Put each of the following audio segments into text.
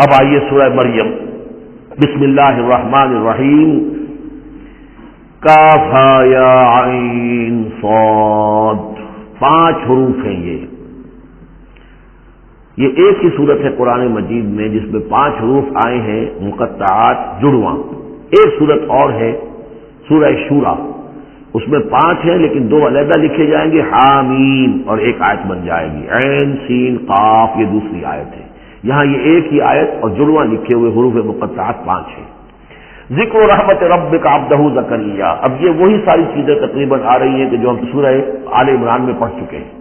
اب آئیے سورہ مریم، بسم اللہ الرحمن الرحیم، کاف ہا یا عین صاد، 5 حروف ہیں یہ ایک ہی صورت ہے قرآن مجید میں جس میں 5 حروف آئے ہیں مقطعات جڑواں۔ ایک صورت اور ہے سورہ شورا، اس میں 5 ہیں لیکن 2 علیحدہ لکھے جائیں گے، حامیم، اور ایک آیت بن جائے گی، عین سین قاف، یہ دوسری آیت ہے۔ یہاں یہ ایک ہی آیت اور جڑواں لکھے ہوئے حروف مقطعات 5 ہیں۔ ذکر رحمت ربک عبدہ زکریا، اب یہ وہی ساری چیزیں تقریباً آ رہی ہیں کہ جو ہم سورہ آل عمران میں پڑھ چکے ہیں،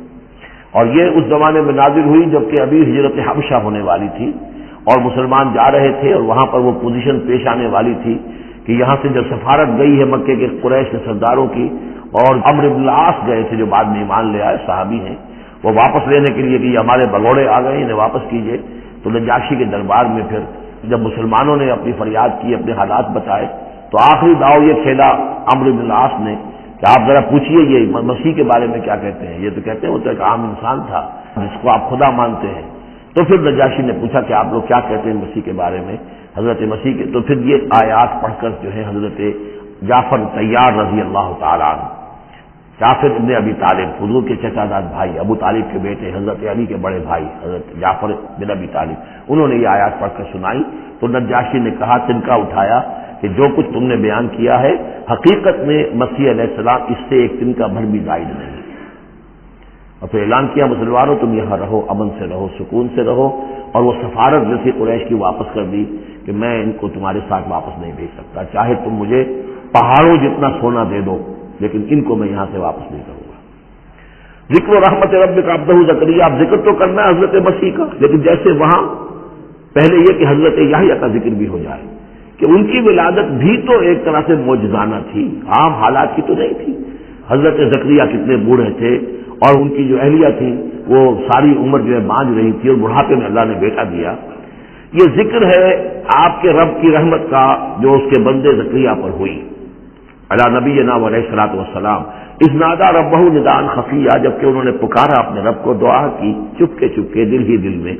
اور یہ اس زمانے میں نازل ہوئی جبکہ ابھی ہجرت حبشہ ہونے والی تھی اور مسلمان جا رہے تھے، اور وہاں پر وہ پوزیشن پیش آنے والی تھی کہ یہاں سے جب سفارت گئی ہے مکے کے قریش کے سرداروں کی، اور عمرو بن العاص گئے تھے جو بعد میں ایمان لے آئے، صحابی ہیں، وہ واپس لینے کے لیے کہ یہ ہمارے بگوڑے آ گئے، انہیں واپس کیجیے، تو نجاشی کے دربار میں پھر جب مسلمانوں نے اپنی فریاد کی، اپنے حالات بتائے، تو آخری داؤ یہ کھیلا عمرو بن العاص نے کہ آپ ذرا پوچھیے یہ مسیح کے بارے میں کیا کہتے ہیں۔ یہ تو کہتے ہیں وہ تو ایک عام انسان تھا جس کو آپ خدا مانتے ہیں۔ تو پھر نجاشی نے پوچھا کہ آپ لوگ کیا کہتے ہیں مسیح کے بارے میں، حضرت مسیح کے، تو پھر یہ آیات پڑھ کر جو ہے حضرت جعفر طیار رضی اللہ تعالیٰ عنہ، جعفر ابن ابی طالب، حضور کے چچا زاد بھائی، ابو طالب کے بیٹے، حضرت علی کے بڑے بھائی حضرت جعفر بن ابی طالب، انہوں نے یہ آیات پڑھ کر سنائی تو نجاشی نے کہا، تنکا اٹھایا کہ جو کچھ تم نے بیان کیا ہے حقیقت میں مسیح علیہ السلام اس سے ایک دن کا بھر بھی زائد نہیں ہے۔ اور پھر اعلان کیا، مسلمانوں تم یہاں رہو، امن سے رہو، سکون سے رہو، اور وہ سفارت جیسی قریش کی واپس کر دی کہ میں ان کو تمہارے ساتھ واپس نہیں بھیج سکتا، چاہے تم مجھے پہاڑوں جتنا سونا دے دو لیکن ان کو میں یہاں سے واپس نہیں کروں گا۔ ذکر و رحمت ربک عبدہ زکریا، اب ذکر تو کرنا ہے حضرت مسیح کا، لیکن جیسے وہاں پہلے یہ کہ حضرت یحییٰ کا ذکر بھی ہو جائے کہ ان کی ولادت بھی تو ایک طرح سے معجزانہ تھی، عام حالات کی تو نہیں تھی۔ حضرت زکریا کتنے بوڑھے تھے اور ان کی جو اہلیہ تھی وہ ساری عمر جو ہے بانجھ رہی تھی، اور بڑھاپے میں اللہ نے بیٹا دیا۔ یہ ذکر ہے آپ کے رب کی رحمت کا جو اس کے بندے زکریا پر ہوئی، علی نبینا علیہ الصلوۃ والسلام، اذ نادى ربہ نداء خفیا، جبکہ انہوں نے پکارا اپنے رب کو، دعا کی چپکے چپکے دل ہی دل میں،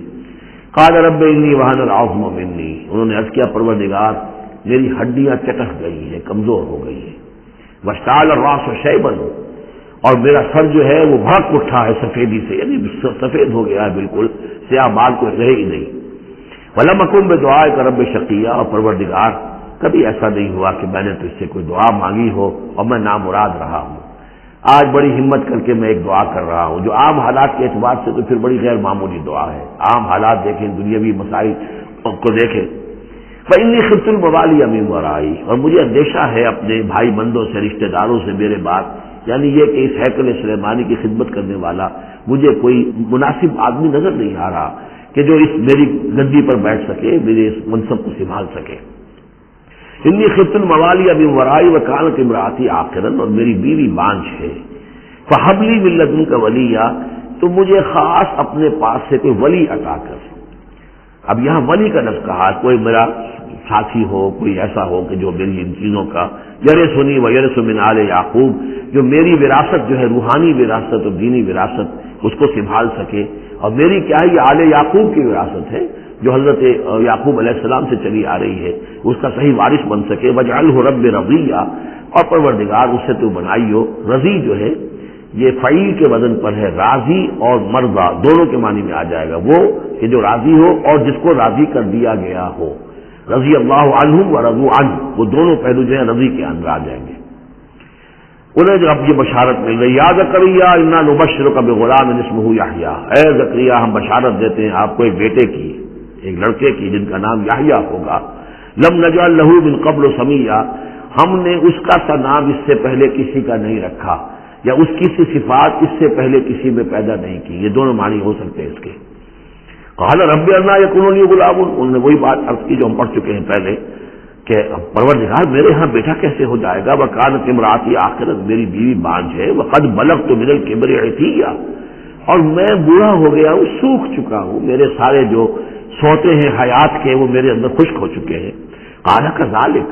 قال رب انی وہن العظم منی، انہوں نے عرض کیا پروردگار میری ہڈیاں چٹک گئی ہیں، کمزور ہو گئی ہیں، واشتعل الراس شیبا، اور میرا سر جو ہے وہ بھڑک اٹھا ہے سفیدی سے، یعنی سفید ہو گیا ہے، بالکل سیاہ بال کوئی رہے ہی نہیں، ولم اکن بدعائک رب شقیا، اور پروردگار کبھی ایسا نہیں ہوا کہ میں نے تجھ سے کوئی دعا مانگی ہو اور میں نامراد رہا ہوں۔ آج بڑی ہمت کر کے میں ایک دعا کر رہا ہوں جو عام حالات کے اعتبار سے تو پھر بڑی غیر معمولی دعا ہے، عام حالات دیکھیں، دنیاوی مسائل کو دیکھیں، فإنی خفت الموالی من ورائی، اور مجھے اندیشہ ہے اپنے بھائی بندوں سے، رشتہ داروں سے میرے بعد، یعنی یہ کہ اس ہیکل سلیمانی کی خدمت کرنے والا مجھے کوئی مناسب آدمی نظر نہیں آ رہا کہ جو اس میری گدی پر بیٹھ سکے، میرے اس منصب کو سنبھال سکے۔ انی خفت الموالی من ورائی وکانت امراتی عاقرا، اور میری بیوی بانجھ ہے، فہب لی من لدنک ولیا، تو مجھے خاص اپنے پاس سے کوئی ولی عطا کر۔ اب یہاں ولی کا لفظ کہا، کوئی میرا ساتھی ہو، کوئی ایسا ہو کہ جو میری ان چیزوں کا یرثنی ویرث من آل یعقوب، جو میری وراثت جو ہے روحانی وراثت اور دینی وراثت اس کو سنبھال سکے، اور میری کیا ہے یہ آل یعقوب کی وراثت ہے جو حضرت یعقوب علیہ السلام سے چلی آ رہی ہے، اس کا صحیح وارث بن سکے، وجعلہ رب رضیہ، اور پروردگار اس سے تو بنائی ہو، رضی جو ہے یہ فعیل کے وزن پر ہے، راضی اور مرضی دونوں کے معنی میں آ جائے گا، وہ کہ جو راضی ہو اور جس کو راضی کر دیا گیا ہو، رضی اللہ عنہم ورضوا عنہ، وہ دونوں پہلو جو ہیں رضی کے اندر آ جائیں گے۔ انہیں جو اب یہ بشارت مل رہی، یا زکریا انا نبشرک بغلام اسمہ یحییٰ، اے زکریا ہم بشارت دیتے ہیں آپ کو ایک بیٹے کی، ایک لڑکے کی جن کا نام یحییٰ ہوگا، لم نجعل لہ من قبل سمیہ، ہم نے اس کا سا نام اس سے پہلے کسی کا نہیں رکھا، یا اس کی سی صفات اس سے پہلے کسی میں پیدا نہیں کی، یہ دونوں معنی ہو سکتے ہیں اس کے۔ قال رب انا یکون لی غلام، انہوں نے وہی بات عرض کی جو ہم پڑھ چکے ہیں پہلے کہ پروردگار میرے ہاں بیٹا کیسے ہو جائے گا، وکانت امراتی عاقرا، میری بیوی بانجھ ہے، وقد بلغت من الکبر عتیہ، اور میں بوڑھا ہو گیا ہوں، سوکھ چکا ہوں، میرے سارے جو سوتے ہیں حیات کے وہ میرے اندر خشک ہو چکے ہیں۔ قال کذالک،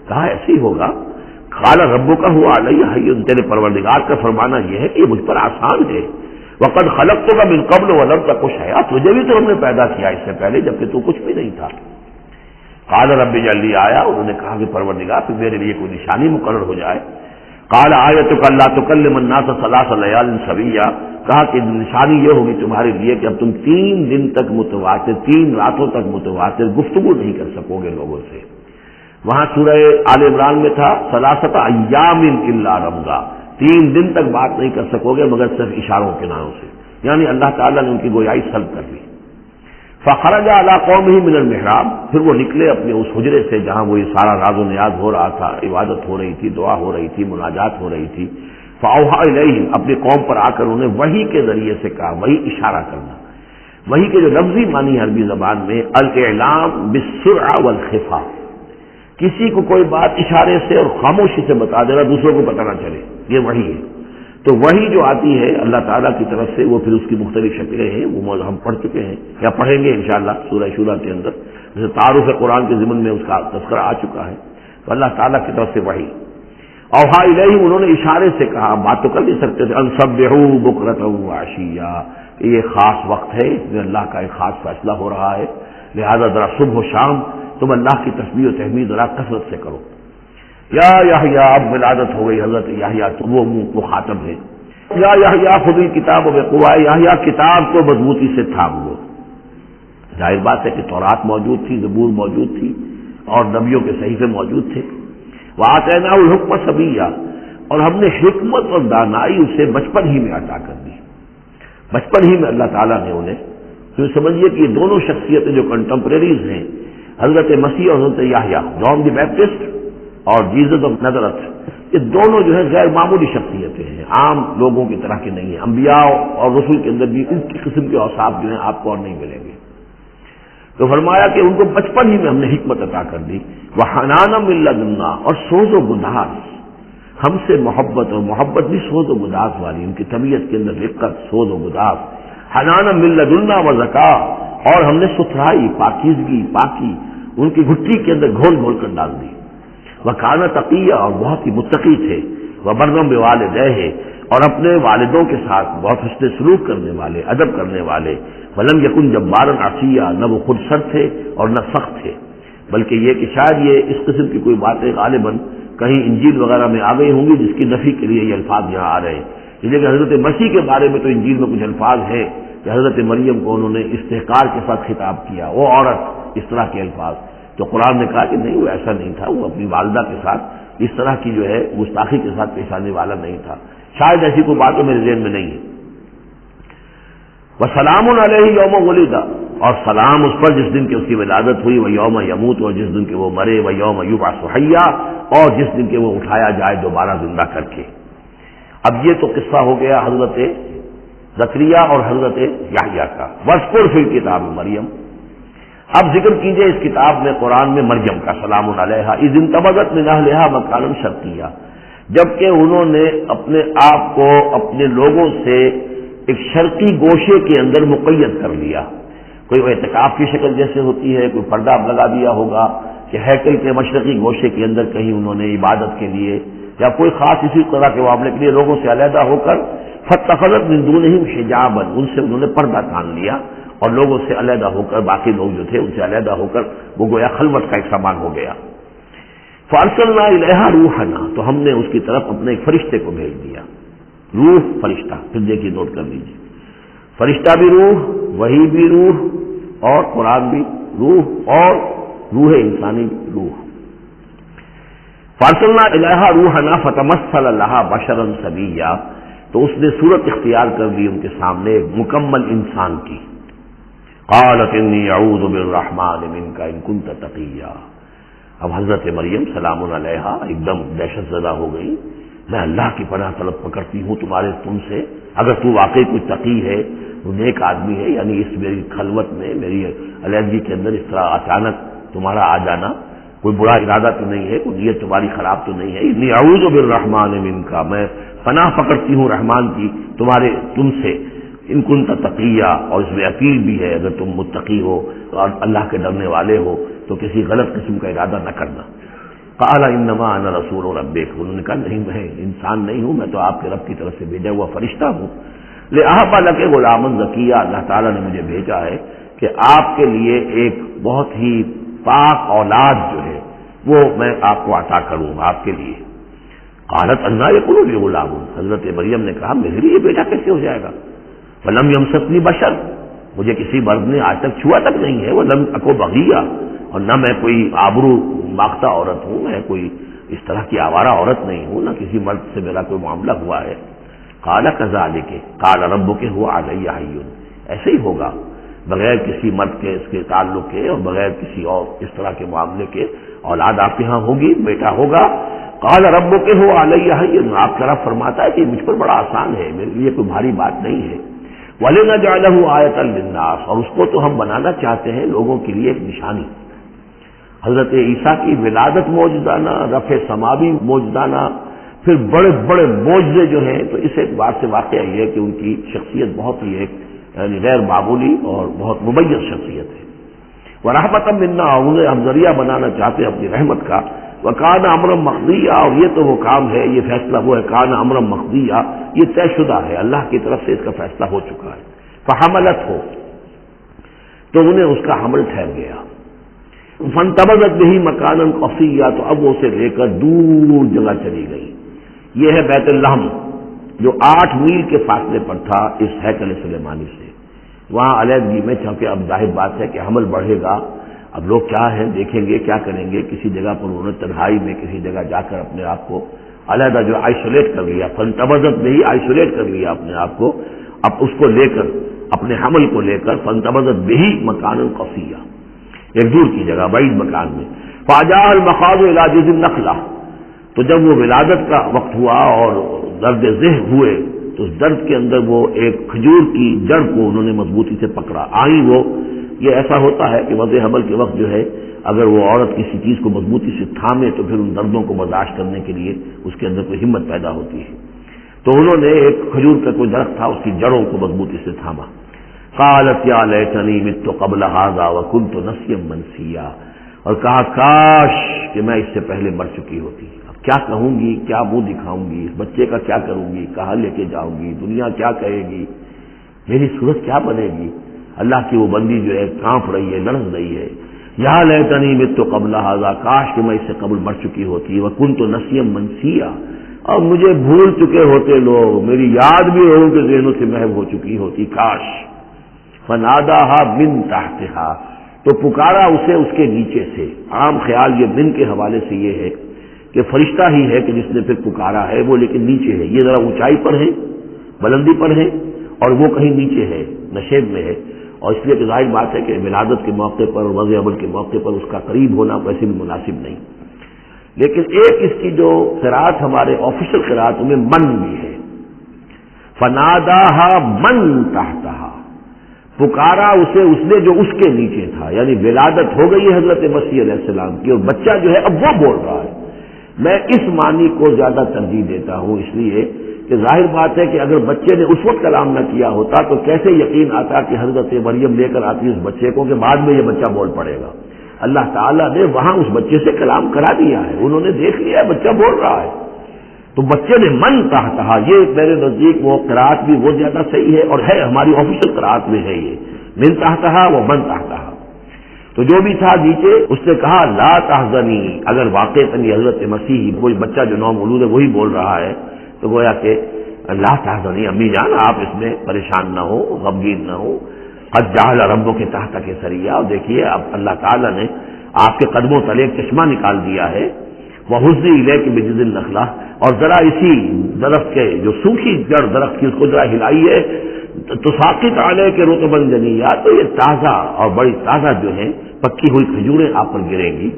کہا ایسے ہی ہوگا، قال ربک هو علی حی، تیرے پروردگار کا فرمانا یہ ہے کہ یہ مجھ پر آسان ہے، وقد خلقتک من قبل ولم تک شیئا، تجھے بھی تو ہم نے پیدا کیا اس سے پہلے جبکہ تو کچھ بھی نہیں تھا۔ قال رب اجعل لی آیا، انہوں نے کہا کہ پروردگار پھر میرے لیے کوئی نشانی مقرر ہو جائے۔ قال آیتک الا تکلم الناس ثلاث لیال سویا، کہا کہ نشانی یہ ہوگی تمہارے لیے کہ اب تم 3 دن تک متواتر، 3 راتوں تک متواتر گفتگو نہیں کر سکو گے لوگوں سے۔ وہاں سورہ آل عمران میں تھا ثلاثۃ ایام الا رمزا، 3 دن تک بات نہیں کر سکو گے مگر صرف اشاروں کے ناموں سے، یعنی اللہ تعالیٰ نے ان کی گویائی سلب کر لی۔ فخرج علی قومہ من المحراب، پھر وہ نکلے اپنے اس حجرے سے جہاں وہ یہ سارا راز و نیاز ہو رہا تھا، عبادت ہو رہی تھی، دعا ہو رہی تھی، مناجات ہو رہی تھی۔ فاوحی الیہم، اپنی قوم پر آ کر انہیں وحی کے ذریعے سے کہا، وہی اشارہ کرنا، وحی کے جو لفظی معنی ہے عربی زبان میں الاعلام بالسرعہ والخفا، کسی کو کوئی بات اشارے سے اور خاموشی سے بتا دینا، دوسروں کو پتہ نہ چلے، یہ وحی ہے۔ تو وہی جو آتی ہے اللہ تعالیٰ کی طرف سے، وہ پھر اس کی مختلف شکلیں ہیں، وہ ہم پڑھ چکے ہیں یا پڑھیں گے انشاءاللہ سورہ شورا کے اندر، جیسے تعارف قرآن کے ضمن میں اس کا تذکرہ آ چکا ہے۔ تو اللہ تعالیٰ کی طرف سے وحی، اوحا الیہم، انہوں نے اشارے سے کہا، بات تو کر نہیں سکتے تھے، ان سبحوا بکرۃ وعشیا، یہ خاص وقت ہے، اس میں اللہ کا ایک خاص فیصلہ ہو رہا ہے، لہذا ذرا صبح و شام تم اللہ کی تسبیح و تحمید ذرا کثرت سے کرو۔ یا یحییٰ، اب ولادت ہو گئی حضرت یحییٰ، تو وہ مخاطب ہے، یا یحییٰ خذ الکتاب بقوۃ، یحییٰ کتاب کو مضبوطی سے تھام لو۔ ظاہر بات ہے کہ تورات موجود تھی، زبور موجود تھی، اور نبیوں کے صحیفے موجود تھے۔ وآتیناہ الحکم صبیا، اور ہم نے حکمت اور دانائی اسے بچپن ہی میں عطا کر دی، بچپن ہی میں اللہ تعالیٰ نے انہیں، تو سمجھیے کہ یہ دونوں شخصیتیں جو کنٹمپریریز ہیں، حضرت مسیح اور حضرت یحییٰ، جان دی بیپٹسٹ اور جیزس آف نازریت، یہ دونوں جو ہے غیر معمولی شخصیتیں ہیں، عام لوگوں کی طرح کے نہیں ہیں۔ انبیاء اور رسول کے اندر بھی اس قسم کے اوصاف جو ہیں آپ کو اور نہیں ملیں گے۔ تو فرمایا کہ ان کو بچپن ہی میں ہم نے حکمت عطا کر دی، وحنانا من لدنا، اور سوز و گداز، ہم سے محبت، اور محبت بھی سوز و گداز والی، ان کی طبیعت کے اندر رقت، سوز و گداز، حنانا من لدنا وزکا، اور ہم نے ستھرائی، پاکیزگی، پاکی ان کی گھٹی کے اندر گھول گھول کر ڈال دی۔ وکانا تقیہ، اور بہت ہی متقی تھے، وبرم بوالدیہ، اور اپنے والدوں کے ساتھ بہت حسن سلوک کرنے والے، ادب کرنے والے، ولم یکن جبارا عصیا، نہ وہ خود سر تھے اور نہ سخت تھے، بلکہ یہ کہ شاید یہ اس قسم کی کوئی باتیں غالباً کہیں انجیل وغیرہ میں آ گئی ہوں گی جس کی نفی کے لیے یہ الفاظ یہاں آ رہے ہیں۔ لیکن حضرت مسیح کے بارے میں تو انجیل میں کچھ الفاظ ہیں کہ حضرت مریم کو انہوں نے استحقار کے ساتھ خطاب کیا، وہ عورت، اس طرح کے الفاظ، تو قرآن نے کہا کہ نہیں، وہ ایسا نہیں تھا، وہ اپنی والدہ کے ساتھ اس طرح کی جو ہے گستاخی کے ساتھ پیش آنے والا نہیں تھا، شاید ایسی کوئی بات میرے ذہن میں نہیں ہے۔ وسلام علیہ یوم ولد، اور سلام اس پر جس دن کہ اس کی ولادت ہوئی، وہ یوم یموت، اور جس دن کہ وہ مرے، وہ یوم یبعث حیا، اور جس دن کہ وہ اٹھایا جائے دوبارہ زندہ کر کے۔ اب یہ تو قصہ ہو گیا حضرت زکریا اور حضرت یحییٰ کا۔ واذکر فی الکتاب مریم، اب ذکر کیجئے اس کتاب میں، قرآن میں، مریم کا، سلام علیہا، اذ انتبذت من اہلہا مکانا شرقیہ، جبکہ انہوں نے اپنے آپ کو اپنے لوگوں سے ایک شرقی گوشے کے اندر مقید کر لیا، کوئی اعتکاف کی شکل جیسے ہوتی ہے، کوئی پردہ لگا دیا ہوگا کہ ہیکل کے مشرقی گوشے کے اندر کہیں انہوں نے عبادت کے لیے یا کوئی خاص اسی طرح کے معاملے کے لیے لوگوں سے علیحدہ ہو کر، فاتخذت من دونہم حجابا، ان سے انہوں نے پردہ تان لیا اور لوگوں سے علیحدہ ہو کر، باقی لوگ جو تھے ان سے علیحدہ ہو کر وہ گویا خلوت کا ایک سامان ہو گیا۔ فارسلنا الیہا روحنا، تو ہم نے اس کی طرف اپنے ایک فرشتے کو بھیج دیا۔ روح، فرشتہ، پھر دیکھیے نوٹ کر لیجیے، فرشتہ بھی روح، وحی بھی روح، اور قرآن بھی روح، اور روح انسانی بھی روح۔ فارسلنا الیہا روحنا فتمثل لہا بشرا سویا، تو اس نے صورت اختیار کر لی ان کے سامنے ایک مکمل انسان کی۔ قالت انی اعوذ بالرحمن منک ان کنت تقیا، اب حضرت مریم سلام علیہا ایک دم دہشت زدہ ہو گئی، میں اللہ کی پناہ طلب پکڑتی ہوں تم سے، اگر تو واقعی کوئی تقی ہے، وہ نیک آدمی ہے، یعنی اس میری خلوت میں، میری علیحدگی کے اندر اس طرح اچانک تمہارا آ جانا کوئی برا ارادہ تو نہیں ہے، کوئی نیت تمہاری خراب تو نہیں ہے، انی اعوذ بالرحمن منک، میں پناہ پکڑتی ہوں رحمان کی تم سے، ان کنت تقیہ، اور اس میں اپیل بھی ہے اگر تم متقی ہو اور اللہ کے ڈرنے والے ہو تو کسی غلط قسم کا ارادہ نہ کرنا۔ قال انما انا رسول ربک، انہوں نے کہا نہیں، میں انسان نہیں ہوں، میں تو آپ کے رب کی طرف سے بھیجا ہوا فرشتہ ہوں، لأہب لک غلاما زکیہ، اللہ تعالیٰ نے مجھے بھیجا ہے کہ آپ کے لیے ایک بہت ہی پاک اولاد جو ہے وہ میں آپ کو عطا کروں آپ کے لیے۔ قالت انا یکون لی غلام، حضرت مریم نے کہا میرے لیے بیٹا کیسے ہو جائے گا؟ ولم یمسسنی بشر، مجھے کسی مرد نے آج تک چھوا تک نہیں ہے، ولم اکو بغیہ، اور نہ میں کوئی آبرو ماختہ عورت ہوں، میں کوئی اس طرح کی آوارہ عورت نہیں ہوں، نہ کسی مرد سے میرا کوئی معاملہ ہوا ہے۔ قال کذالک قال ربک هو علی حی، ایسے ہی ہوگا بغیر کسی مرد کے اس کے تعلق کے اور بغیر کسی اور اس طرح کے معاملے کے اولاد آپ کے ہاں ہوگی، بیٹا ہوگا۔ قال ربک هو علی حی، آپ کی طرف فرماتا ہے کہ مجھ پر بڑا آسان ہے، میرے لیے کوئی بھاری بات نہیں ہے۔ وَلِنَجْعَلَهُ آیَةً لِلنَّاسِ، اور اس کو تو ہم بنانا چاہتے ہیں لوگوں کے لیے ایک نشانی۔ حضرت عیسیٰ کی ولادت موجزانہ، رفع سماوی موجزانہ، پھر بڑے بڑے معجزے جو ہیں، تو اس اعتبار سے واقعہ یہ ہے کہ ان کی شخصیت بہت ہی ایک یعنی غیر معمولی اور بہت ممیز شخصیت ہے۔ وَرَحْمَةً مِنَّا، انہیں ہم ذریعہ بنانا چاہتے ہیں اپنی رحمت کا۔ وَكَانَ أَمْرًا مَقْضِيًّا، اور یہ تو وہ کام ہے، یہ فیصلہ وہ ہے، کان امرا مقضیہ، یہ طے شدہ ہے، اللہ کی طرف سے اس کا فیصلہ ہو چکا ہے۔ فحملتہ، تو انہیں اس کا حمل ٹھہر گیا۔ فانتبذت بہ مکانا قصیا، تو اب وہ اسے لے کر دور جگہ چلی گئی۔ یہ ہے بیت اللحم، جو 8 میل کے فاصلے پر تھا اس ہیکل سلیمانی سے۔ وہاں علیحدگی میں، چونکہ اب ظاہر بات ہے کہ حمل بڑھے گا، اب لوگ کیا ہے دیکھیں گے، کیا کریں گے، کسی جگہ پر انہوں نے تنہائی میں کسی جگہ جا کر اپنے آپ کو علیحدہ جو آئسولیٹ کر لیا، فانتبذت بہ، آئسولیٹ کر لیا اپنے آپ کو، اب اس کو لے کر، اپنے حمل کو لے کر، فانتبذت بہ مکانا قصیا، ایک دور کی جگہ، بعید مکان میں۔ فاجاء المخاض الى جذع النخلہ، تو جب وہ ولادت کا وقت ہوا اور درد ذہ ہوئے، تو اس درد کے اندر وہ ایک کھجور کی جڑ کو انہوں نے مضبوطی سے پکڑا، آئی وہ، یہ ایسا ہوتا ہے کہ وضع حمل کے وقت جو ہے اگر وہ عورت کسی چیز کو مضبوطی سے تھامے تو پھر ان دردوں کو برداشت کرنے کے لیے اس کے اندر کوئی ہمت پیدا ہوتی ہے۔ تو انہوں نے ایک کھجور کا کوئی درخت تھا، اس کی جڑوں کو مضبوطی سے تھاما۔ قالت یا لیتنی مت قبل ھذا وکنت نسیا منسیا، اور کہا کاش کہ میں اس سے پہلے مر چکی ہوتی، اب کیا کہوں گی، کیا منہ دکھاؤں گی، اس بچے کا کیا کروں گی، کہاں لے کے جاؤں گی، دنیا کیا کہے گی، میری صورت کیا بنے گی۔ اللہ کی وہ بندی جو ہے کانپ رہی ہے، لرز رہی ہے۔ یا لیتنی مت قبل ھذا، کاش کہ میں اس سے قبل مر چکی ہوتی، وکنت نسیا منسیا، اور مجھے بھول چکے ہوتے لوگ، میری یاد بھی ہو کہ ذہنوں سے محو ہو چکی ہوتی، کاش۔ فناداہا من تحتہا، تو پکارا اسے اس کے نیچے سے۔ عام خیال یہ من کے حوالے سے یہ ہے کہ فرشتہ ہی ہے کہ جس نے پھر پکارا ہے وہ، لیکن نیچے ہے، یہ ذرا اونچائی پر ہے، بلندی پر ہے، اور وہ کہیں نیچے ہے، نشیب میں ہے، اور اس لیے کہ ظاہر بات ہے کہ ولادت کے موقع پر اور وضع حمل کے موقع پر اس کا قریب ہونا ویسے بھی مناسب نہیں۔ لیکن ایک اس کی جو قرات ہمارے آفیشل قرات میں من بھی ہے، فناداہا من تحتہا، پکارا اسے اس نے جو اس کے نیچے تھا، یعنی ولادت ہو گئی ہے حضرت مسیح علیہ السلام کی، اور بچہ جو ہے اب وہ بول رہا ہے۔ میں اس معنی کو زیادہ ترجیح دیتا ہوں، اس لیے کہ ظاہر بات ہے کہ اگر بچے نے اس وقت کلام نہ کیا ہوتا تو کیسے یقین آتا کہ حضرت مریم لے کر آتی اس بچے کو کہ بعد میں یہ بچہ بول پڑے گا۔ اللہ تعالیٰ نے وہاں اس بچے سے کلام کرا دیا ہے، انہوں نے دیکھ لیا بچہ بول رہا ہے، تو بچے نے من تحتہا، یہ میرے نزدیک وہ قرات بھی وہ زیادہ صحیح ہے، اور ہے ہماری آفیشل قرات میں ہے یہ من تحتہا و من تحتہا۔ تو جو بھی تھا نیچے، اس نے کہا لا تحزنی، اگر واقعتاً یہ حضرت مسیح وہی بچہ جو نو مولود ہے وہی بول رہا ہے، تو گویا کہ لا تحزنی، امی جان آپ اس میں پریشان نہ ہو، غمگین نہ ہو، قد جعل ربک تحتک سریا، اور دیکھیے اب اللہ تعالیٰ نے آپ کے قدموں تلے ایک چشمہ نکال دیا ہے، وَحُزِّ إِلَيْكِ بِجِذْعِ النَّخْلَةِ، اور ذرا اسی درخت کے جو سوکھی جڑ درخت کی اس کو ذرا ہلائیے، تساقط علیک رطبا جنیا، تو یہ تازہ اور بڑی تازہ جو ہے پکی ہوئی کھجوریں آپ پر گریں گی،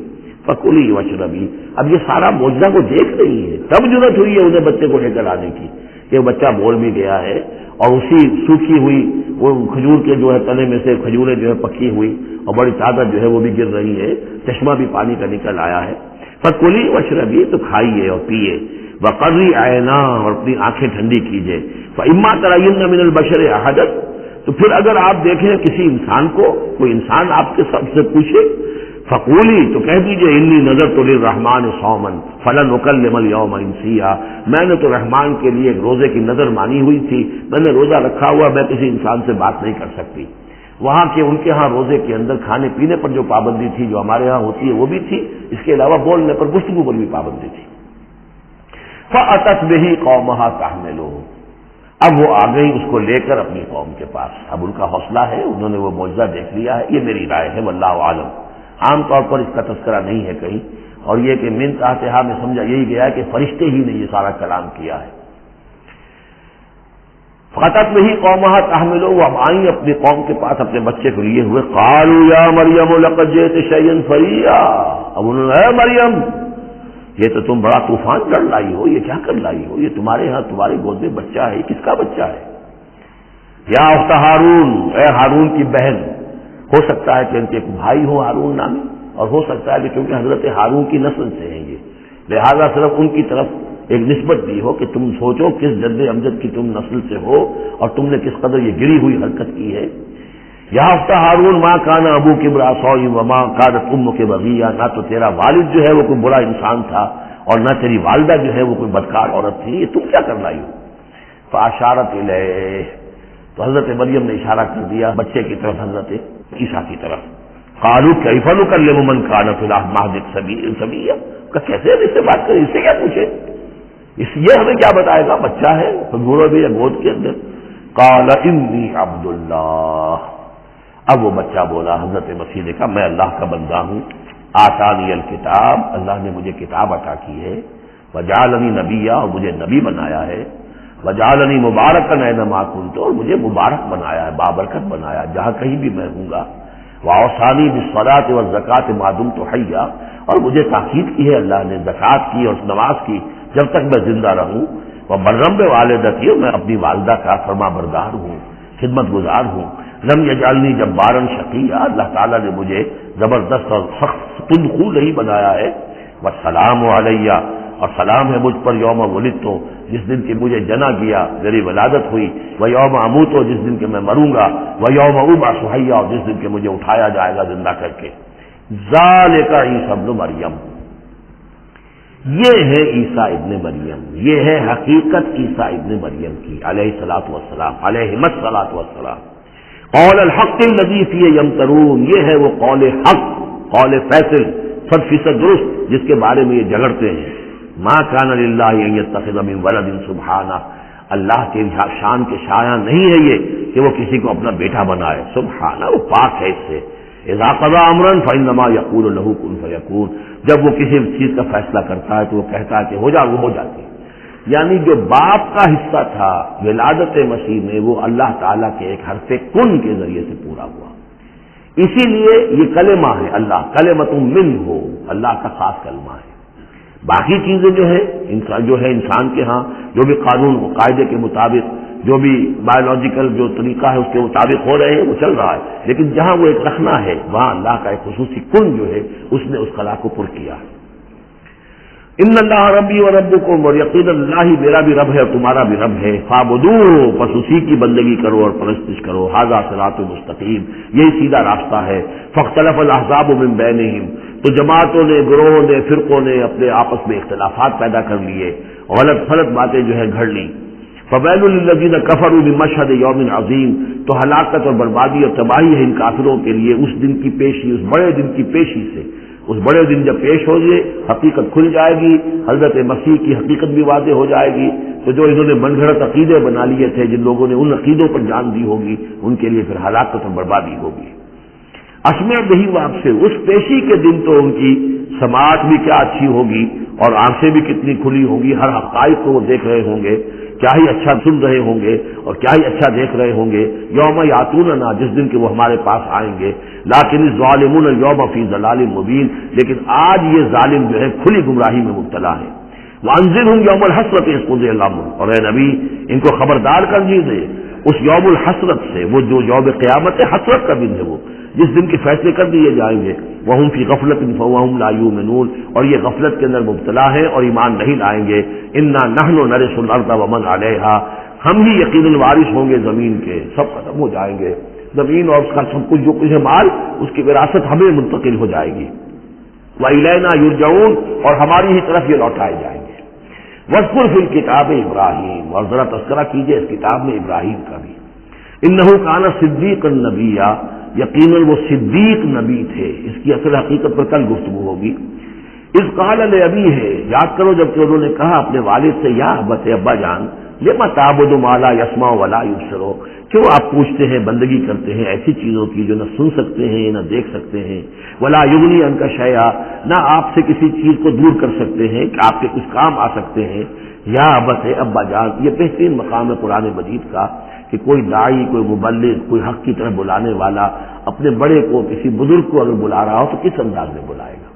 فکلی واشربی۔ اب یہ سارا معجزہ وہ دیکھ رہی ہے، تب ضرورت ہوئی ہے انہیں بچے کو لے کر آنے کی، کہ بچہ بول بھی گیا ہے، اور اسی سوکھی ہوئی وہ کھجور کے جو ہے تنے میں سے کھجوریں جو ہے پکی ہوئی اور بڑی تازہ جو ہے وہ بھی گر رہی ہے، چشمہ بھی پانی کا نکل آیا ہے۔ فکلی واشربی، تو کھائیے اور پیئے، وقرری عینا، اور اپنی آنکھیں ٹھنڈی کیجیے، فإما ترین من البشر احدا، تو پھر اگر آپ دیکھیں کسی انسان کو، کوئی انسان آپ کے سب سے پوچھے، فقولی تو کہہ دیجئے انی نذرت للرحمن صوما فلن اکلم اليوم انسیا، میں نے تو رحمان کے لیے ایک روزے کی نذر مانی ہوئی تھی، میں نے روزہ رکھا ہوا، میں کسی انسان سے بات نہیں کر سکتی۔ وہاں کے ان کے ہاں روزے کے اندر کھانے پینے پر جو پابندی تھی جو ہمارے ہاں ہوتی ہے وہ بھی تھی، اس کے علاوہ بولنے پر گفتگو پر بھی پابندی تھی۔ فأتت به قومها تحملہ، اب وہ آ گئی اس کو لے کر اپنی قوم کے پاس۔ اب ان کا حوصلہ ہے، انہوں نے وہ معجزہ دیکھ لیا ہے، یہ میری رائے ہے، واللہ عالم۔ عام طور پر اس کا تذکرہ نہیں ہے کہیں، اور یہ کہ من تحتہا میں سمجھا یہی گیا ہے کہ فرشتے ہی نے یہ سارا کلام کیا ہے۔ فاتت میں قومها تحملہ، وہ اب آئیں اپنی قوم کے پاس اپنے بچے کو لیے ہوئے۔ قالوا یا مریم لقد جئت شیئا فریا، اب انہوں نے اے مریم یہ تو تم بڑا طوفان کر لائی ہو، یہ کیا کر لائی ہو، یہ تمہارے ہاں تمہارے گود میں بچہ ہے، کس کا بچہ ہے؟ یا اخت ہارون، اے ہارون کی بہن، ہو سکتا ہے کہ ان کے ایک بھائی ہو ہارون نامی، اور ہو سکتا ہے کہ کیونکہ حضرت ہارون کی نسل سے ہیں یہ، لہذا صرف ان کی طرف ایک نسبت دی ہو کہ تم سوچو کس جد امجد کی تم نسل سے ہو اور تم نے کس قدر یہ گری ہوئی حرکت کی ہے۔ یا اخت ہارون ما کان ابوک امرأ سوء وما کانت امک بغیہ، نہ تو تیرا والد جو ہے وہ کوئی برا انسان تھا اور نہ تیری والدہ جو ہے وہ کوئی بدکار عورت تھی، یہ تم کیا کر لائی ہو؟ فاشارت الیہ، تو حضرت مریم نے اشارہ کر دیا بچے کی طرف، حضرت عیسیٰ کی طرف۔ قالوا کیف نکلم من کان فی المہد صبیا، کیسے ہم اس سے بات کریں، اس سے کیا پوچھیں، اس یہ ہمیں کیا بتائے گا، بچہ ہے گھوڑوں میں یا گود کے اندر۔ قال انی عبد اللہ، اب وہ بچہ بولا، حضرت مسیح نے کہا میں اللہ کا بندہ ہوں، آتانی الکتاب، اللہ نے مجھے کتاب عطا کی ہے، وجعلنی نبیا، اور مجھے نبی بنایا ہے، وجعلنی مبارکا اینما کنت، اور مجھے مبارک بنایا ہے، بابرکت بنایا جہاں کہیں بھی میں ہوں گا، واوصانی بالصلاۃ والزکاۃ ما دمت حیا، اور مجھے تاکید کی ہے اللہ نے زکوٰۃ کی اور نماز کی جب تک میں زندہ رہوں، وبرم بوالدتی، میں اپنی والدہ کا فرما بردار ہوں، خدمت گزار ہوں، لم یجعلنی جبارا شقیا، اللہ تعالیٰ نے مجھے زبردست اور سخت تندخو نہیں بنایا ہے، والسلام علیہ، اور سلام ہے مجھ پر یوم ولدت، جس دن کی مجھے جنا گیا میری ولادت ہوئی، ویوم اموت، جس دن کے میں مروں گا، ویوم ابعث حیا، اور جس دن کے مجھے اٹھایا جائے گا زندہ کر کے۔ ذالک عیسی ابن مریم، یہ ہے عیسیٰ ابن مریم، یہ ہے حقیقت عیسیٰ ابن مریم کی علیہ الصلاۃ والسلام، علیہم الصلاۃ والسلام۔ قول الحق الذی فیہ یمترون، یہ ہے وہ قول حق، قول فیصل 100% درست جس کے بارے میں یہ جھگڑتے ہیں۔ ما کان للہ ان یتخذ من ولد سبحانہ، اللہ کے شان کے شایع نہیں ہے یہ کہ وہ کسی کو اپنا بیٹا بنائے، سبحانہ، وہ پاک ہے اس سے۔ اذا قضى امرا فانما يقول له كن فيكون، جب وہ کسی چیز کا فیصلہ کرتا ہے تو وہ کہتا ہے کہ ہو جا، وہ ہو جاتی ہے۔ یعنی جو باپ کا حصہ تھا ولادت مسیح میں وہ اللہ تعالیٰ کے ایک حرف کن کے ذریعے سے پورا ہوا، اسی لیے یہ کلمہ ہے، اللہ کلمۃ منہ، اللہ کا خاص کلمہ ہے۔ باقی چیزیں جو ہے انسان کے ہاں جو بھی قانون و قاعدے کے مطابق، جو بھی بایولوجیکل جو طریقہ ہے اس کے مطابق ہو رہے ہیں وہ چل رہا ہے، لیکن جہاں وہ ایک رکھنا ہے وہاں اللہ کا ایک خصوصی کن جو ہے اس نے اس خلا کو پر کیا ہے۔ ان اللہ ربی و ربکم، اور یقین اللہ ہی میرا بھی رب ہے اور تمہارا بھی رب ہے، فاعبدوہ، پس اسی کی بندگی کرو اور پرستش کرو، ھذا صراط مستقیم، یہی سیدھا راستہ ہے۔ فاختلف الاحزاب من بینہم، تو جماعتوں نے، گروہوں نے، فرقوں نے اپنے آپس میں اختلافات پیدا کر لیے، غلط فلط باتیں جو ہے گھڑ لی۔ فویل للذین کفروا من مشہد یوم عظیم، تو ہلاکت اور بربادی اور تباہی ہے ان کافروں کے لیے اس دن کی پیشی، اس بڑے دن کی پیشی سے۔ اس بڑے دن جب پیش ہو جائے حقیقت کھل جائے گی، حضرت مسیح کی حقیقت بھی واضح ہو جائے گی، تو جو انہوں نے من گھڑت عقیدے بنا لیے تھے، جن لوگوں نے ان عقیدوں پر جان دی ہوگی، ان کے لیے پھر ہلاکت اور بربادی ہوگی۔ اسمع بہی، آپ سے اس پیشی کے دن تو ان کی سماعت بھی کیا اچھی ہوگی اور آنکھیں بھی کتنی کھلی ہوں گی، ہر حقائق کو وہ دیکھ رہے ہوں گے، کیا ہی اچھا سن رہے ہوں گے اور کیا ہی اچھا دیکھ رہے ہوں گے۔ یوم یاتوننا، جس دن کہ وہ ہمارے پاس آئیں گے، لیکن الظالمون اليوم فی ضلال مبین، لیکن آج یہ ظالم جو ہے کھلی گمراہی میں مبتلا ہے۔ وانذرہم یوم الحسرۃ اذ قضی الامر، اور اے نبی ان کو خبردار کر دیجیے اس یوم الحسرت سے، وہ جو یوم قیامت حسرت کا دن ہے، وہ جس دن کے فیصلے کر دیے جائیں گے۔ وہم فی غفلۃ فہم لا یؤمنون، اور یہ غفلت کے اندر مبتلا ہے اور ایمان نہیں لائیں گے۔ انا نحن نرث الارض ومن علیہا، ہم ہی یقیناً وارث ہوں گے زمین کے، سب ختم ہو جائیں گے زمین اور اس کا سب کچھ جو کچھ ہے مال، اس کی وراثت ہمیں منتقل ہو جائے گی. وَإِلَيْنَا يُرْجَعُونَ، اور ہماری ہی طرف یہ لوٹائے جائیں گے. وَاذْكُرْ فِي الْكِتَابِ ابراہیم، اور ذرا تذکرہ کیجئے اس کتاب میں ابراہیم کا بھی. اِنَّهُ كَانَ صِدِّيقًا نَبِيًّا، یقیناً وہ صدیق نبی تھے. اس کی اصل حقیقت پر کل گفتگو ہوگی. اذ قال لأبیہ، یاد کرو جب کہ انہوں نے کہا اپنے والد سے، یا ابت، ابا جان، لما تعبد ما لا يسمع ولا يبصر، کیوں آپ پوچھتے ہیں، بندگی کرتے ہیں ایسی چیزوں کی جو نہ سن سکتے ہیں نہ دیکھ سکتے ہیں، ولا یغنی عنک شیئا، نہ آپ سے کسی چیز کو دور کر سکتے ہیں کہ آپ کے کچھ کام آ سکتے ہیں. یا ابت، ابا جان، یہ بہترین مقام ہے قرآن مجید کا کہ کوئی داعی، کوئی مبلغ، کوئی حق کی طرف بلانے والا اپنے بڑے کو، کسی بزرگ کو اگر بلا رہا ہو تو کس انداز میں بلائے گا؟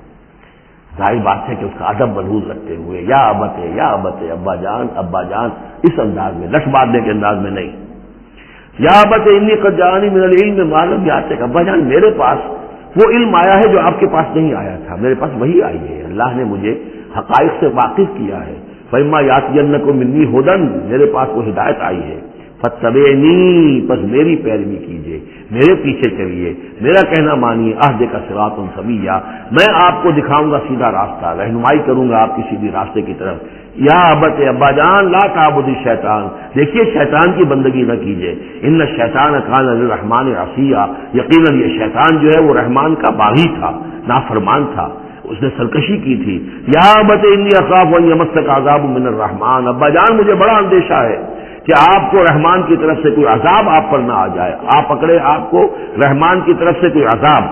ظاہر بات ہے کہ اس کا ادب ملحوظ رکھتے ہوئے، یا ابت، یا ابت، ابا جان، اس انداز میں، لٹ مارنے کے انداز میں نہیں. یا ابت انی قد جاءنی من العلم ما لم یاتک، ابا جان میرے پاس وہ علم آیا ہے جو آپ کے پاس نہیں آیا تھا، میرے پاس وہی آئی ہے، اللہ نے مجھے حقائق سے واقف کیا ہے. فإما یأتینکم منی ھدی، میرے پاس وہ ہدایت آئی ہے. فاتبعنی، پس میری پیروی کیجیے، میرے پیچھے چلیے، میرا کہنا مانیے. اہدک صراطا سویا، میں آپ کو دکھاؤں گا سیدھا راستہ، رہنمائی کروں گا آپ کی سیدھی راستے کی طرف. یا ابت، ابا جان، لا تعبد الشیطان، دیکھیے شیطان کی بندگی نہ کیجیے. ان الشیطان کان للرحمن عصیا، یقیناً یہ شیطان جو ہے وہ رحمان کا باغی تھا، نافرمان تھا، اس نے سرکشی کی تھی. یا ابت انی اخاف ان یمسک عذاب من الرحمن، ابا جان مجھے بڑا اندیشہ ہے کہ آپ کو رحمان کی طرف سے کوئی عذاب آپ پر نہ آ جائے، آپ پکڑے آپ کو رحمان کی طرف سے کوئی عذاب.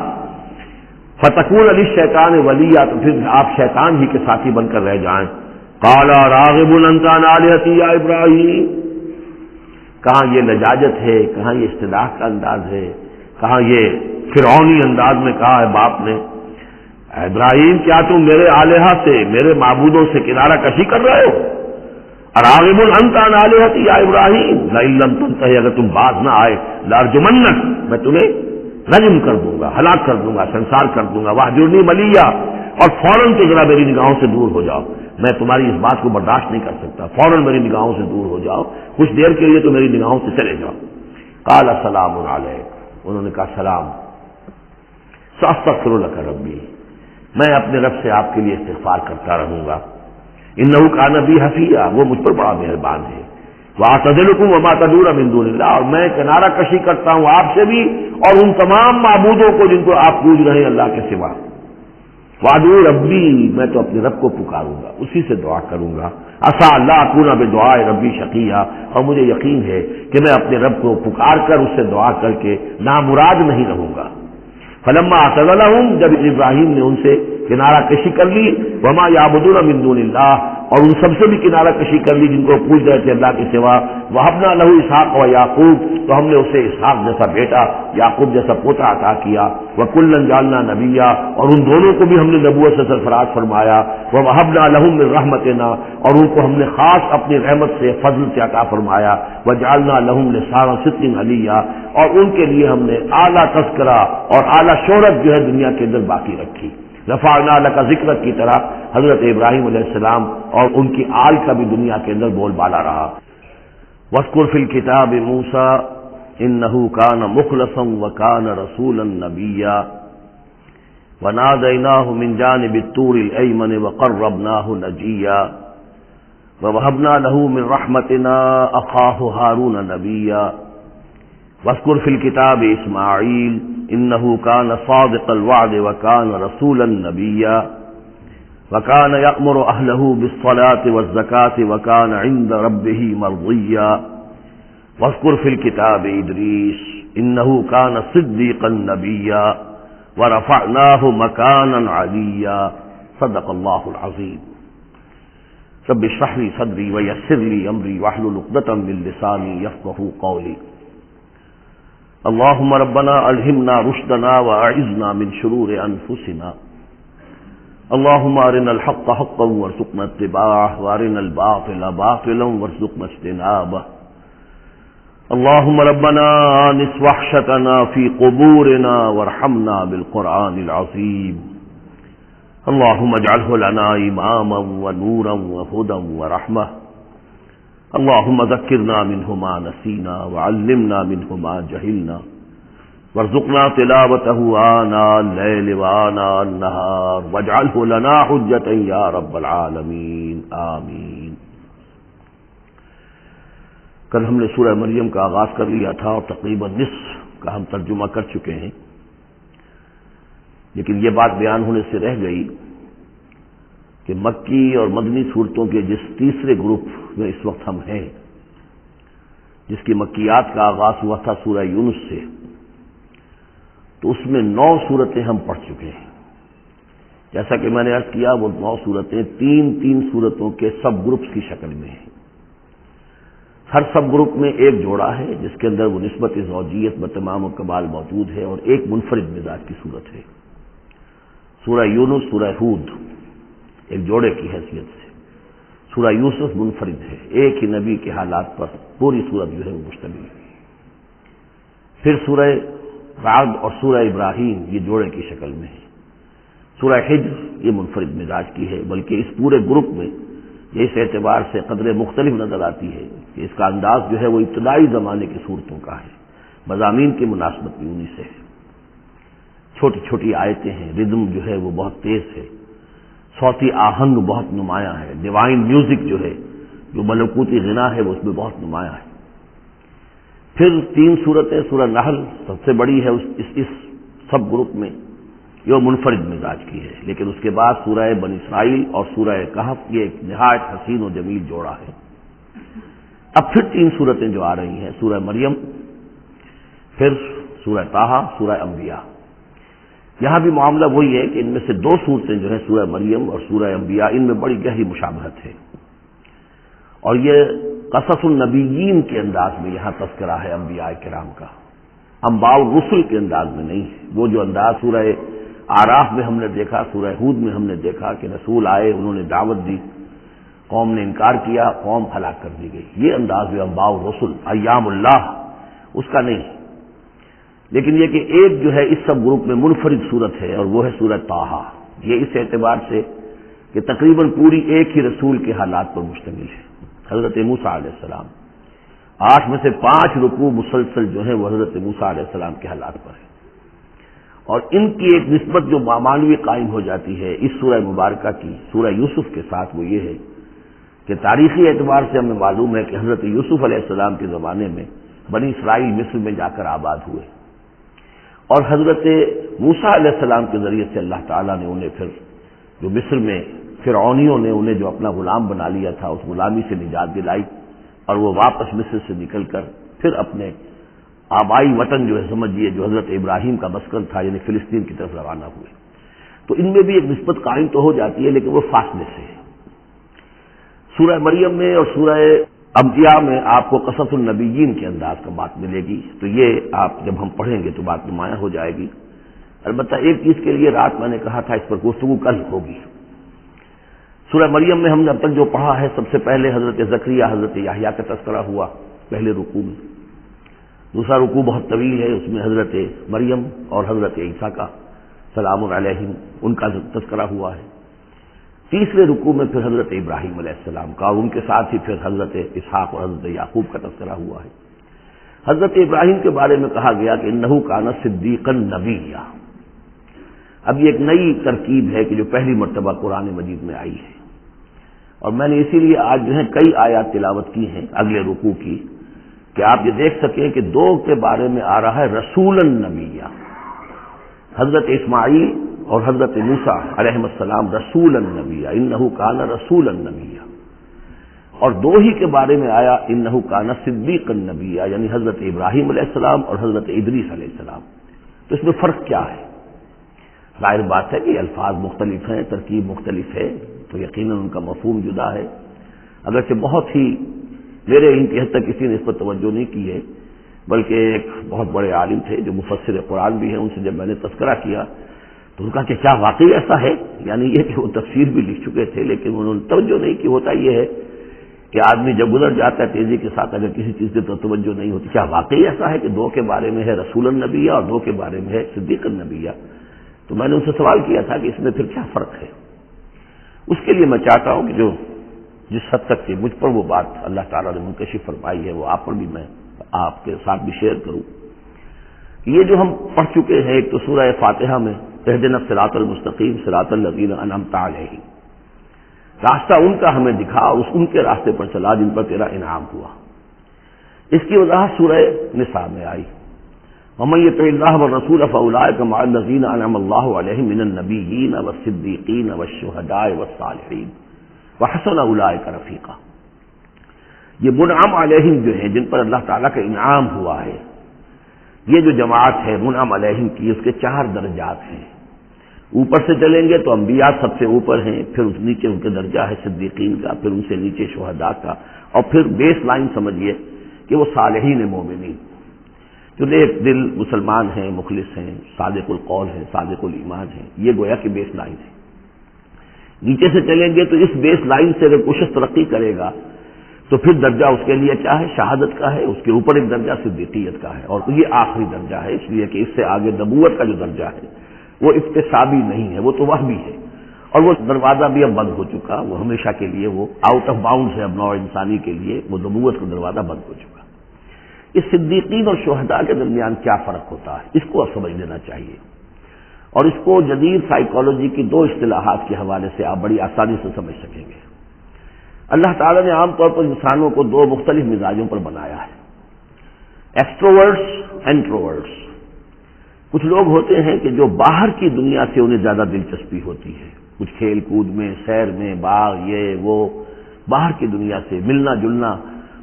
فتکون للشیطان ولیا، تو پھر آپ شیطان ہی کے ساتھی بن کر رہ جائیں. قال راغب انت عن آلہتی یا ابراہیم، کہاں یہ لجاجت ہے، کہاں یہ استدعاء کا انداز ہے، کہاں یہ فرعونی انداز میں کہا ہے باپ نے. ابراہیم کیا تم میرے آلہہ سے، میرے معبودوں سے کنارہ کشی کر رہے ہو؟ راغب انت عن آلہتی یا ابراہیم لئن لم تنتہ، اگر تم باز نہ آئے لارجمنک، میں تمہیں رجم کر دوں گا، ہلاک کر دوں گا، سنسار کر دوں گا. واہجرنی ملیہ، اور فوراً تو ذرا میری نگاہوں سے دور ہو جاؤ، میں تمہاری اس بات کو برداشت نہیں کر سکتا، فوراً میری نگاہوں سے دور ہو جاؤ، کچھ دیر کے لیے تو میری نگاہوں سے چلے جاؤ. قال سلام علیک، انہوں نے کہا سلام. ساستغفر لک ربی، میں اپنے رب سے آپ کے لیے استغفار کرتا رہوں گا. انہ کان بی حفیظ، وہ مجھ پر بڑا مہربان ہے. واعتزلکم وما تدعون من دون اللہ، اور میں کنارہ کشی کرتا ہوں آپ سے بھی اور ان تمام معبودوں کو جن کو آپ پوج رہے ہیں اللہ کے سوا. وادعو ربی، میں تو اپنے رب کو پکاروں گا، اسی سے دعا کروں گا. عسیٰ اللہ اکون بدعاء ربی شقیہ، اور مجھے یقین ہے کہ میں اپنے رب کو پکار کر اس سے دعا کر کے نامراد نہیں رہوں گا. فلما اعتزلہم، جب ابراہیم نے ان سے کنارہ کشی کر لی، وما یعبدون من دون اللہ، اور ان سب سے بھی کنارہ کشی کر لی جن کو پوج رہے تھے اللہ کے سوا. وہبنا لہ اسحاق و یعقوب، تو ہم نے اسے اسحاق جیسا بیٹا، یعقوب جیسا پوتا عطا کیا. وکلا جعلنا نبیا، اور ان دونوں کو بھی ہم نے نبوت سے سرفراز فرمایا. ووہبنا لہم من رحمتنا، اور ان کو ہم نے خاص اپنی رحمت سے، فضل سے عطا فرمایا. وجعلنا لہم لسان صدق علیہ، اور ان کے لیے ہم نے اعلیٰ تذکرہ اور اعلیٰ شہرت جو ہے دنیا کے اندر باقی رکھی. رفعنا لک ذکرک کی طرح حضرت ابراہیم علیہ السلام اور ان کی آل کا بھی دنیا کے اندر بول بالا رہا. واذکر فی الکتاب موسیٰ انہ کان مخلصا وکان رسولا نبیا ونادیناہ من جانب الطور الایمن وقربناہ نجیا ووہبنا لہ من رحمتنا اخاہ ہارون نبیا. واذکر فی الکتاب اسماعیل انہ کان صادق الوعد وکان رسولا نبیا وکان یأمر اہلہ بالصلاة والزکاة وکان عند ربہ مرضیا. واذکر فی الکتاب ادریس انہ کان صدیقا نبیا ورفعناہ مکانا علیا. صدق اللہ العظیم. رب اشرح لی صدری ویسر لی امری واحلل عقدۃ من لسانی یفقہوا قولی. اللهم ربنا ألهمنا رشدنا وأعذنا من شرور أنفسنا. اللهم أرنا الحق حقا وارزقنا اتباعه وأرنا الباطل باطلا وارزقنا اجتنابه. اللهم ربنا آنس وحشتنا في قبورنا وارحمنا بالقرآن العظيم. اللهم اجعله لنا إماما ونورا وهدى ورحمة. اللهم ذكرنا منه ما نسينا وعلمنا منه ما جهلنا وارزقنا تلاوته آناء اللیل وآناء النہار واجعلہ لنا حجۃ یا رب العالمین آمین۔ کل ہم نے سورہ مریم کا آغاز کر لیا تھا اور تقریباً نصف کا ہم ترجمہ کر چکے ہیں، لیکن یہ بات بیان ہونے سے رہ گئی کہ مکی اور مدنی صورتوں کے جس تیسرے گروپ میں اس وقت ہم ہیں، جس کی مکیات کا آغاز ہوا تھا سورہ یونس سے، تو اس میں 9 صورتیں ہم پڑھ چکے ہیں۔ جیسا کہ میں نے عرض کیا، وہ 9 صورتیں تین صورتوں کے سب گروپس کی شکل میں ہیں۔ ہر سب گروپ میں ایک جوڑا ہے جس کے اندر وہ نسبت زوجیت بتمام و کمال موجود ہے، اور ایک منفرد مزاج کی صورت ہے۔ سورہ یونس، سورہ ہود ایک جوڑے کی حیثیت سے، سورہ یوسف منفرد ہے، ایک ہی نبی کے حالات پر پوری صورت جو ہے وہ مشتمل ہے۔ پھر سورہ رعد اور سورہ ابراہیم یہ جوڑے کی شکل میں ہے۔ سورہ حجر یہ منفرد مزاج کی ہے، بلکہ اس پورے گروپ میں یہ اس اعتبار سے قدرے مختلف نظر آتی ہے کہ اس کا انداز جو ہے وہ ابتدائی زمانے کی صورتوں کا ہے، مضامین کی مناسبت بھی انہی سے ہے۔ چھوٹی چھوٹی آیتیں ہیں، ردم جو ہے وہ بہت تیز ہے، صوتی آہنگ بہت نمایاں ہے، ڈیوائن میوزک جو ہے، جو ملکوتی غنا ہے، وہ اس میں بہت نمایاں ہے۔ پھر 3 صورتیں، سورہ نحل سب سے بڑی ہے اس سب گروپ میں، یہ منفرد مزاج کی ہے، لیکن اس کے بعد سورہ بنی اسرائیل اور سورہ کہف یہ ایک نہایت حسین و جمیل جوڑا ہے۔ اب پھر 3 صورتیں جو آ رہی ہیں، سورہ مریم، پھر سورہ طٰہٰ، سورہ انبیاء۔ یہاں بھی معاملہ وہی ہے کہ ان میں سے 2 صورتیں جو ہیں سورہ مریم اور سورہ انبیاء، ان میں بڑی گہری مشابہت ہے، اور یہ قصص النبیین کے انداز میں یہاں تذکرہ ہے انبیاء کرام کا، انباء الرسل کے انداز میں نہیں ہے۔ وہ جو انداز سورہ اعراف میں ہم نے دیکھا، سورہ ہود میں ہم نے دیکھا کہ رسول آئے، انہوں نے دعوت دی، قوم نے انکار کیا، قوم ہلاک کر دی گئی، یہ انداز جو انباء الرسل ایام اللہ اس کا نہیں ہے۔ لیکن یہ کہ ایک جو ہے اس سب گروپ میں منفرد صورت ہے، اور وہ ہے سورہ طٰہٰ۔ یہ اس اعتبار سے کہ تقریباً پوری ایک ہی رسول کے حالات پر مشتمل ہے، حضرت موسیٰ علیہ السلام۔ 8 میں سے 5 رکوع مسلسل جو ہیں وہ حضرت موسیٰ علیہ السلام کے حالات پر ہے، اور ان کی ایک نسبت جو معنوی قائم ہو جاتی ہے اس سورہ مبارکہ کی سورہ یوسف کے ساتھ، وہ یہ ہے کہ تاریخی اعتبار سے ہمیں معلوم ہے کہ حضرت یوسف علیہ السلام کے زمانے میں بنی اسرائیل مصر میں جا کر آباد ہوئے، اور حضرت موسیٰ علیہ السلام کے ذریعے سے اللہ تعالیٰ نے انہیں پھر جو مصر میں فرعونیوں نے انہیں جو اپنا غلام بنا لیا تھا، اس غلامی سے نجات دلائی، اور وہ واپس مصر سے نکل کر پھر اپنے آبائی وطن جو ہے سمجھیے جو حضرت ابراہیم کا مسکن تھا یعنی فلسطین کی طرف روانہ ہوئے۔ تو ان میں بھی ایک نسبت قائم تو ہو جاتی ہے، لیکن وہ فاصلے سے ہے۔ سورہ مریم میں اور سورہ انبیاء میں آپ کو قصص النبیین کے انداز کا بات ملے گی، تو یہ آپ جب ہم پڑھیں گے تو بات نمایاں ہو جائے گی۔ البتہ ایک چیز کے لیے رات میں نے کہا تھا اس پر گفتگو کل ہوگی۔ سورہ مریم میں ہم نے اب تک جو پڑھا ہے، سب سے پہلے حضرت زکریا حضرت یحییٰ کا تذکرہ ہوا پہلے رکوع میں۔ دوسرا رکوع بہت طویل ہے، اس میں حضرت مریم اور حضرت عیسیٰ کا سلام علیہم ان کا تذکرہ ہوا ہے۔ تیسرے رکوع میں پھر حضرت ابراہیم علیہ السلام کا، اور ان کے ساتھ ہی پھر حضرت اسحاق اور حضرت یعقوب کا تذکرہ ہوا ہے۔ حضرت ابراہیم کے بارے میں کہا گیا کہ انہ کان صدیقا نبیّا۔ اب یہ ایک نئی ترکیب ہے کہ جو پہلی مرتبہ قرآن مجید میں آئی ہے، اور میں نے اسی لیے آج جو ہے کئی آیات تلاوت کی ہیں اگلے رکوع کی، کہ آپ یہ دیکھ سکیں کہ 2 کے بارے میں آ رہا ہے رسولا نبیّا، حضرت اسماعیل اور حضرت موسیٰ علیہ السلام رسولا نبیّا، انہ کان رسولا نبیّا، اور 2 ہی کے بارے میں آیا انہ کان صدیقا نبیّا، یعنی حضرت ابراہیم علیہ السلام اور حضرت ادریس علیہ السلام۔ تو اس میں فرق کیا ہے؟ ظاہر بات ہے کہ الفاظ مختلف ہیں، ترکیب مختلف ہے، تو یقیناً ان کا مفہوم جدا ہے، اگرچہ بہت ہی میرے علم کی حد تک کسی نے اس پر توجہ نہیں کی ہے، بلکہ ایک بہت بڑے عالم تھے جو مفسر قرآن بھی ہیں، ان سے جب میں نے تذکرہ کیا تو ان کا کہ کیا واقعی ایسا ہے؟ یعنی یہ کہ وہ تفسیر بھی لکھ چکے تھے لیکن انہوں نے توجہ نہیں کی۔ ہوتا یہ ہے کہ آدمی جب گزر جاتا ہے تیزی کے ساتھ، اگر کسی چیز کی تو توجہ نہیں ہوتی۔ کیا واقعی ایسا ہے کہ 2 کے بارے میں ہے رسول النبیہ اور 2 کے بارے میں ہے صدیق النبیہ؟ تو میں نے ان سے سوال کیا تھا کہ اس میں پھر کیا فرق ہے؟ اس کے لیے میں چاہتا ہوں کہ جو جس حد تک کہ مجھ پر وہ بات اللہ تعالیٰ نے منکشف فرمائی ہے وہ آپ پر بھی میں آپ کے ساتھ بھی شیئر کروں۔ یہ جو ہم پڑھ چکے ہیں، ایک تو سورہ فاتحہ میں اہدنا الصراط المستقیم صراط الذین انعمت علیہم، راستہ ان کا ہمیں دکھا اور ان کے راستے پر چلا جن پر تیرا انعام ہوا۔ اس کی وضاحت سورہ نساء میں آئی، ومن یطع اللہ والرسول فاولئک مع الذین انعم اللہ علیہم من النبیین والصدیقین والشہداء والصالحین وحسن اولئک رفیقا۔ یہ منعم علیہم جو ہیں، جن پر اللہ تعالیٰ کا انعام ہوا ہے، یہ جو جماعت ہے منعم علیہم کی، اس کے 4 درجات ہیں۔ اوپر سے چلیں گے تو انبیاء سب سے اوپر ہیں، پھر اس نیچے ان کے درجہ ہے صدیقین کا، پھر ان سے نیچے شہداء کا، اور پھر بیس لائن سمجھیے کہ وہ صالحین مومنین جو نیک دل مسلمان ہیں، مخلص ہیں، صادق القول ہیں، صادق الایمان ہیں، یہ گویا کہ بیس لائن ہے۔ نیچے سے چلیں گے تو اس بیس لائن سے اگر کچھ ترقی کرے گا تو پھر درجہ اس کے لیے کیا ہے؟ شہادت کا ہے، اس کے اوپر ایک درجہ صدیقیت کا ہے، اور یہ آخری درجہ ہے، اس لیے کہ اس سے آگے نبوت کا جو درجہ ہے وہ اکتسابی نہیں ہے، وہ تو وہمی ہے، اور وہ دروازہ بھی اب بند ہو چکا، وہ ہمیشہ کے لیے وہ آؤٹ آف باؤنڈ ہے اب نوع انسانی کے لیے، وہ نبوت کا دروازہ بند ہو چکا۔ اس صدیقین اور شہداء کے درمیان کیا فرق ہوتا ہے، اس کو اب سمجھ لینا چاہیے، اور اس کو جدید سائیکالوجی کی 2 اصطلاحات کے حوالے سے آپ بڑی آسانی سے سمجھ سکیں گے۔ اللہ تعالیٰ نے عام طور پر انسانوں کو 2 مختلف مزاجوں پر بنایا ہے، ایکسٹروورٹس، انٹروورٹس۔ کچھ لوگ ہوتے ہیں کہ جو باہر کی دنیا سے انہیں زیادہ دلچسپی ہوتی ہے، کچھ کھیل کود میں، سیر میں، باغ، یہ وہ، باہر کی دنیا سے ملنا جلنا،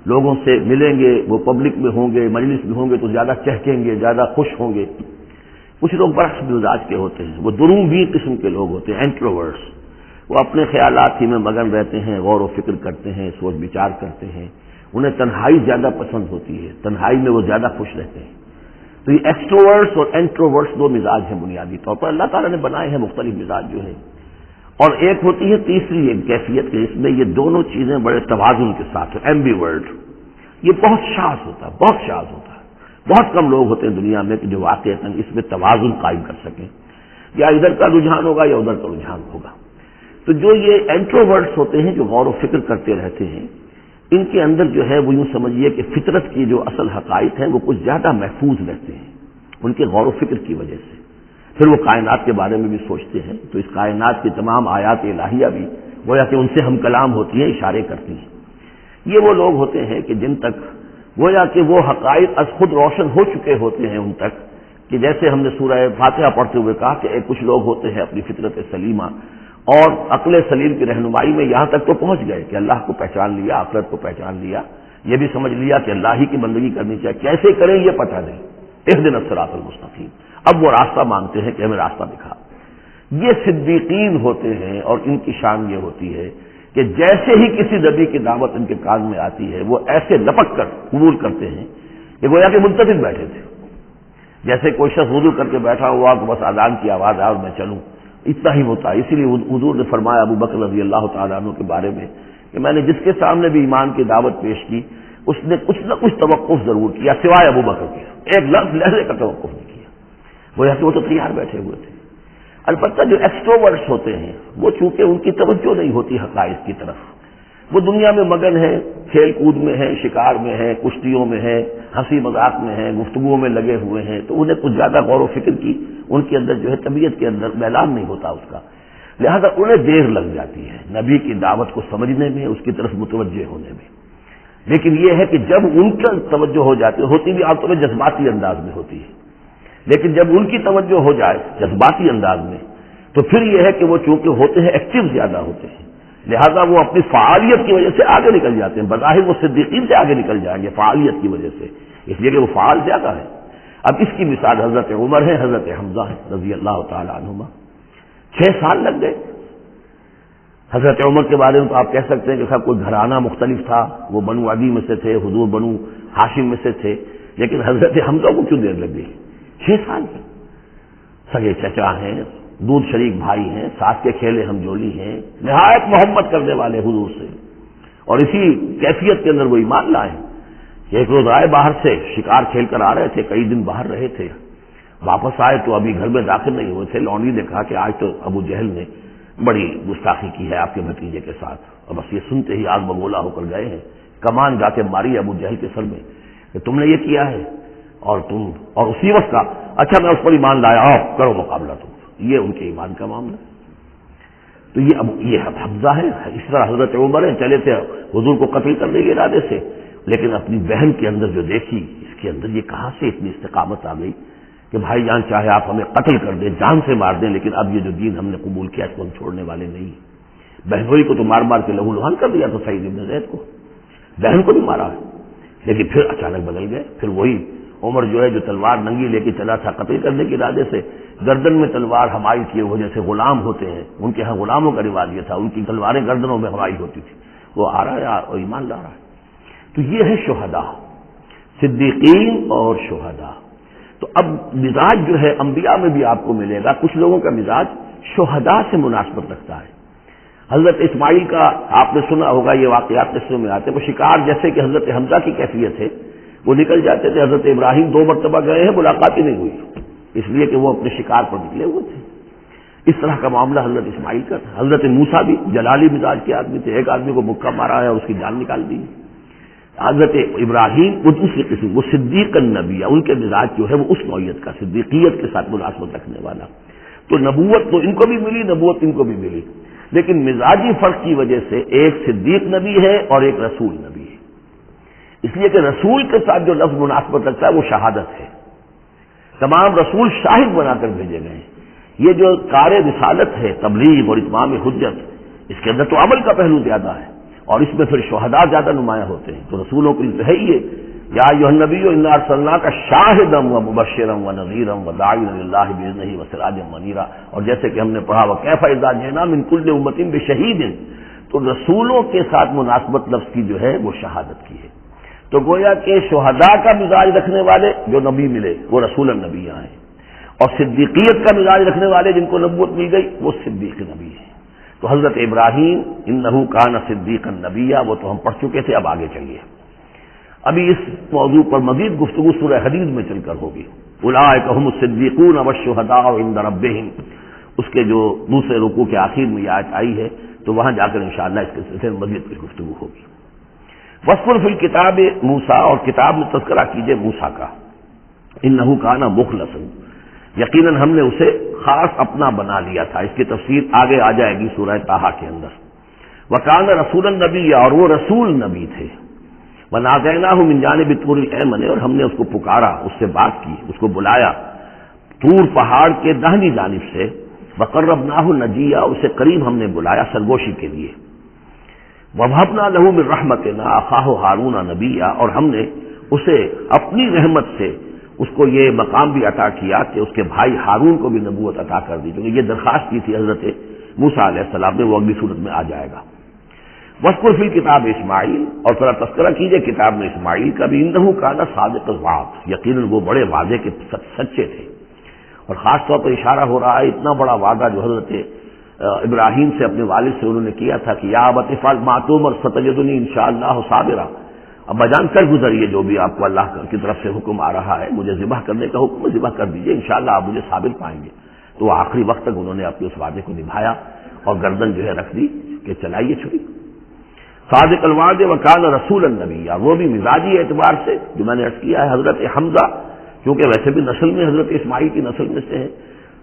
لوگوں سے ملیں گے، وہ پبلک میں ہوں گے، مجلس میں ہوں گے تو زیادہ چہکیں گے، زیادہ خوش ہوں گے۔ کچھ لوگ برعکس مزاج کے ہوتے ہیں، وہ دروغی قسم کے لوگ ہوتے ہیں، انٹروورٹس۔ وہ اپنے خیالات ہی میں مگن رہتے ہیں، غور و فکر کرتے ہیں، سوچ بچار کرتے ہیں، انہیں تنہائی زیادہ پسند ہوتی ہے، تنہائی میں وہ زیادہ خوش رہتے ہیں۔ تو یہ ایکسٹروورٹس اور انٹروورٹس 2 مزاج ہیں بنیادی طور پر، اللہ تعالیٰ نے بنائے ہیں مختلف مزاج جو ہیں۔ اور ایک ہوتی ہے تیسری ایک کیفیت کہ اس میں یہ دونوں چیزیں بڑے توازن کے ساتھ ہیں، ایمبیورٹ۔ یہ بہت شاذ ہوتا ہے، بہت شاذ ہوتا ہے، بہت کم لوگ ہوتے ہیں دنیا میں کہ جو واقعتاً اس میں توازن قائم کر سکیں، یا ادھر کا رجحان ہوگا یا ادھر کا رجحان ہوگا۔ تو جو یہ انٹروورٹس ہوتے ہیں، جو غور و فکر کرتے رہتے ہیں، ان کے اندر جو ہے وہ یوں سمجھیے کہ فطرت کی جو اصل حقائق ہیں وہ کچھ زیادہ محفوظ رہتے ہیں ان کے غور و فکر کی وجہ سے۔ پھر وہ کائنات کے بارے میں بھی سوچتے ہیں، تو اس کائنات کی تمام آیات الہیہ بھی گویا کہ ان سے ہم کلام ہوتی ہیں، اشارے کرتی ہیں۔ یہ وہ لوگ ہوتے ہیں کہ جن تک گویا کہ وہ حقائق از خود روشن ہو چکے ہوتے ہیں ان تک، کہ جیسے ہم نے سورہ فاتحہ پڑھتے ہوئے کہا کہ کچھ لوگ ہوتے ہیں اپنی فطرت سلیمہ اور عقل سلیم کی رہنمائی میں یہاں تک تو پہنچ گئے کہ اللہ کو پہچان لیا، آخرت کو پہچان لیا، یہ بھی سمجھ لیا کہ اللہ ہی کی بندگی کرنی چاہیے، کیسے کریں یہ پتہ نہیں، اہدنا الصراط المستقیم، اب وہ راستہ مانگتے ہیں کہ ہمیں راستہ دکھا۔ یہ صدیقین ہوتے ہیں، اور ان کی شان یہ ہوتی ہے کہ جیسے ہی کسی نبی کی دعوت ان کے کان میں آتی ہے وہ ایسے لپک کر قبول کرتے ہیں کہ گویا کہ منتظر بیٹھے تھے، جیسے کوئی شخص وضو کر کے بیٹھا ہوا کہ بس اذان کی آواز آئے اور میں چلوں، اتنا ہی ہوتا ہے۔ اسی لیے حضور نے فرمایا ابو بکر رضی اللہ تعالیٰ عنہ کے بارے میں کہ میں نے جس کے سامنے بھی ایمان کی دعوت پیش کی اس نے کچھ نہ کچھ توقف ضرور کیا، سوائے ابو بکر کے، ایک لفظ لہجے کا توقف نہیں کیا، گویا کہ وہ تو تیار بیٹھے ہوئے تھے۔ البتہ جو ایکسٹروورٹس ہوتے ہیں وہ چونکہ ان کی توجہ نہیں ہوتی حقائق کی طرف، وہ دنیا میں مگن ہے، کھیل کود میں ہے، شکار میں ہے، کشتیوں میں ہے، ہنسی مذاق میں ہے، گفتگوؤں میں لگے ہوئے ہیں، تو انہیں کچھ زیادہ غور و فکر کی ان کے اندر جو ہے طبیعت کے اندر میلان نہیں ہوتا اس کا، لہذا انہیں دیر لگ جاتی ہے نبی کی دعوت کو سمجھنے میں، اس کی طرف متوجہ ہونے میں۔ لیکن یہ ہے کہ جب ان کا توجہ ہو جاتی ہوتی بھی عام طور پر جذباتی انداز میں ہوتی ہے، لیکن جب ان کی توجہ ہو جائے جذباتی انداز میں تو پھر یہ ہے کہ وہ چونکہ ہوتے ہیں ایکٹیو زیادہ ہوتے ہیں، لہذا وہ اپنی فعالیت کی وجہ سے آگے نکل جاتے ہیں، بظاہر وہ صدیقین سے آگے نکل جائیں گے فعالیت کی وجہ سے، اس لیے کہ وہ فعال زیادہ ہے۔ اب اس کی مثال حضرت عمر ہے، حضرت حمزہ ہے رضی اللہ تعالی عنہما، 6 سال لگ گئے۔ حضرت عمر کے بارے میں تو آپ کہہ سکتے ہیں کہ کوئی گھرانہ مختلف تھا، وہ بنو عدی میں سے تھے، حضور بنو ہاشم میں سے تھے، لیکن حضرت حمزہ کو کیوں دیر لگ گئی؟ 6 سال کی، سگے چچا ہیں، دودھ شریک بھائی ہیں، ساتھ کے کھیلے ہم جولی ہیں، نہایت محبت کرنے والے حضور سے، اور اسی کیفیت کے اندر وہ ایمان لائے۔ ایک روز آئے باہر سے، شکار کھیل کر آ رہے تھے، کئی دن باہر رہے تھے، واپس آئے تو ابھی گھر میں داخل نہیں ہوئے تھے، لونڈی نے کہا کہ آج تو ابو جہل نے بڑی گستاخی کی ہے آپ کے بھتیجے کے ساتھ، اور بس یہ سنتے ہی آگ بگولا ہو کر گئے ہیں، کمان جا کے ماری ابو جہل کے سر میں کہ تم نے یہ کیا ہے۔ اور اسی وقت کا اچھا میں اس پر ایمان لایا، آؤ کرو مقابلہ تم، یہ ان کے ایمان کا معاملہ ہے۔ تو یہ حمزہ ہے، اس طرح حضرت عمر ہیں، چلے تھے حضور کو قتل کرنے کے ارادے سے، لیکن اپنی بہن کے اندر جو دیکھی، اس کے اندر یہ کہاں سے اتنی استقامت آ گئی کہ بھائی جان چاہے آپ ہمیں قتل کر دیں، جان سے مار دیں، لیکن اب یہ جو دین ہم نے قبول کیا اس کو ہم چھوڑنے والے نہیں۔ بہنوئی کو تو مار مار کے لہو لہان کر دیا تو سعید بن زید کو، بہن کو بھی مارا ہے، لیکن پھر اچانک بدل گئے۔ پھر وہی عمر جو ہے جو تلوار ننگی لے کے چلا تھا قتل کرنے کے ارادے سے، گردن میں تلوار حمائل کیے ہوئے، جیسے غلام ہوتے ہیں، ان کے ہاں غلاموں کا رواج یہ تھا، ان کی تلواریں گردنوں میں حمائل ہوتی تھی، وہ آ رہا ہے اور ایمان لا رہا ہے۔ تو یہ ہے شہداء، صدیقین اور شہداء۔ تو اب مزاج جو ہے انبیاء میں بھی آپ کو ملے گا، کچھ لوگوں کا مزاج شہداء سے مناسبت رکھتا ہے۔ حضرت اسماعیل کا آپ نے سنا ہوگا، یہ واقعات قصوں میں آتے ہیں، وہ شکار جیسے کہ حضرت حمزہ کی کیفیت ہے، وہ نکل جاتے تھے۔ حضرت ابراہیم 2 مرتبہ گئے ہیں، ملاقات ہی نہیں ہوئی، اس لیے کہ وہ اپنے شکار پر نکلے ہوئے تھے۔ اس طرح کا معاملہ حضرت اسماعیل کا تھا۔ حضرت موسیٰ بھی جلالی مزاج کے آدمی تھے، ایک آدمی کو مکہ مارا ہے اور اس کی جان نکال دی۔ حضرت ابراہیم وہ دوسری قسم، وہ صدیق النبی، ان کے مزاج جو ہے وہ اس نوعیت کا، صدیقیت کے ساتھ مناسبت رکھنے والا۔ تو نبوت تو ان کو بھی ملی، نبوت ان کو بھی ملی، لیکن مزاجی فرق کی وجہ سے ایک صدیق نبی ہے اور ایک رسول نبی ہے، اس لیے کہ رسول کے ساتھ جو لفظ مناسبت رکھتا ہے وہ شہادت ہے۔ تمام رسول شاہد بنا کر بھیجے گئے ہیں۔ یہ جو کار رسالت ہے، تبلیغ اور اتمام حجت، اس کے اندر تو عمل کا پہلو زیادہ ہے، اور اس میں پھر شہداء زیادہ نمایاں ہوتے ہیں۔ تو رسولوں کے لیے ہے ہی یا ایھا النبی انا ارسلناک شاہدا ومبشرا ونذیرا وداعیا الی اللہ باذنہ وسراجا منیرا، اور جیسے کہ ہم نے پڑھا وکیف اذا جئنا من کل امۃ بشہید، تو رسولوں کے ساتھ مناسبت لفظ کی جو ہے وہ شہادت کی ہے۔ تو گویا کہ شہداء کا مزاج رکھنے والے جو نبی ملے وہ رسول النبی ہیں، اور صدیقیت کا مزاج رکھنے والے جن کو نبوت مل گئی وہ صدیق نبی ہیں۔ تو حضرت ابراہیم انہ کان صدیقا نبیا، وہ تو ہم پڑھ چکے تھے، اب آگے چلیے۔ ابھی اس موضوع پر مزید گفتگو سورہ حدید میں چل کر ہوگی۔ اولئک ھم الصدیقون والشہداء عند ربہم، اس کے جو دوسرے رکوع کے آخر میں یہ آیت آئی ہے، تو وہاں جا کر انشاءاللہ اس کے سلسلے میں مزید کچھ گفتگو ہوگی۔ واذکر فی الکتاب موسیٰ، اور کتاب میں تذکرہ کیجئے موسیٰ کا، انہ کان مخلصا، یقیناً ہم نے اسے خاص اپنا بنا لیا تھا۔ اس کی تفسیر آگے آ جائے گی سورہ طٰہٰ کے اندر۔ وکان رسولا نبیا، اور وہ رسول نبی تھے۔ ونادیناہ من جانب الطور الایمن، اور ہم نے اس کو پکارا، اس سے بات کی، اس کو بلایا طور پہاڑ کے داہنی جانب سے۔ وقربناہ نجیا، اسے قریب ہم نے بلایا سرگوشی کے لیے۔ ووہبنا لہ من رحمتنا اخاہ ہارون نبیا، اور ہم نے اسے اپنی رحمت سے اس کو یہ مقام بھی عطا کیا کہ اس کے بھائی ہارون کو بھی نبوت عطا کر دی، کیونکہ یہ درخواست کی تھی حضرت موسیٰ علیہ السلام نے، وہ اگلی صورت میں آ جائے گا۔ وذکر فی الکتاب اسماعیل، اور ذرا تذکرہ کیجئے کتاب میں اسماعیل کا بھی، انہ کان صادق الوعد، یقیناً وہ بڑے وعدے کے سچے تھے۔ اور خاص طور پر اشارہ ہو رہا ہے اتنا بڑا وعدہ جو حضرت ابراہیم سے اپنے والد سے انہوں نے کیا تھا کہ یا ابت افعل ما تؤمر ستجدنی انشاءاللہ صابرا، ابا جان کر گزریے جو بھی آپ کو اللہ کی طرف سے حکم آ رہا ہے، مجھے ذبح کرنے کا حکم ہے، ذبح کر دیجئے، انشاءاللہ آپ مجھے صابر پائیں گے۔ تو وہ آخری وقت تک انہوں نے اپنے اس وعدے کو نبھایا اور گردن جو ہے رکھ دی کہ چلائیے چھری۔ صادق الوعد وکان رسول النبی، وہ بھی مزاجی اعتبار سے جو میں نے عرض کیا ہے، حضرت حمزہ کیونکہ ویسے بھی نسل میں حضرت اسماعیل کی نسل میں سے ہیں،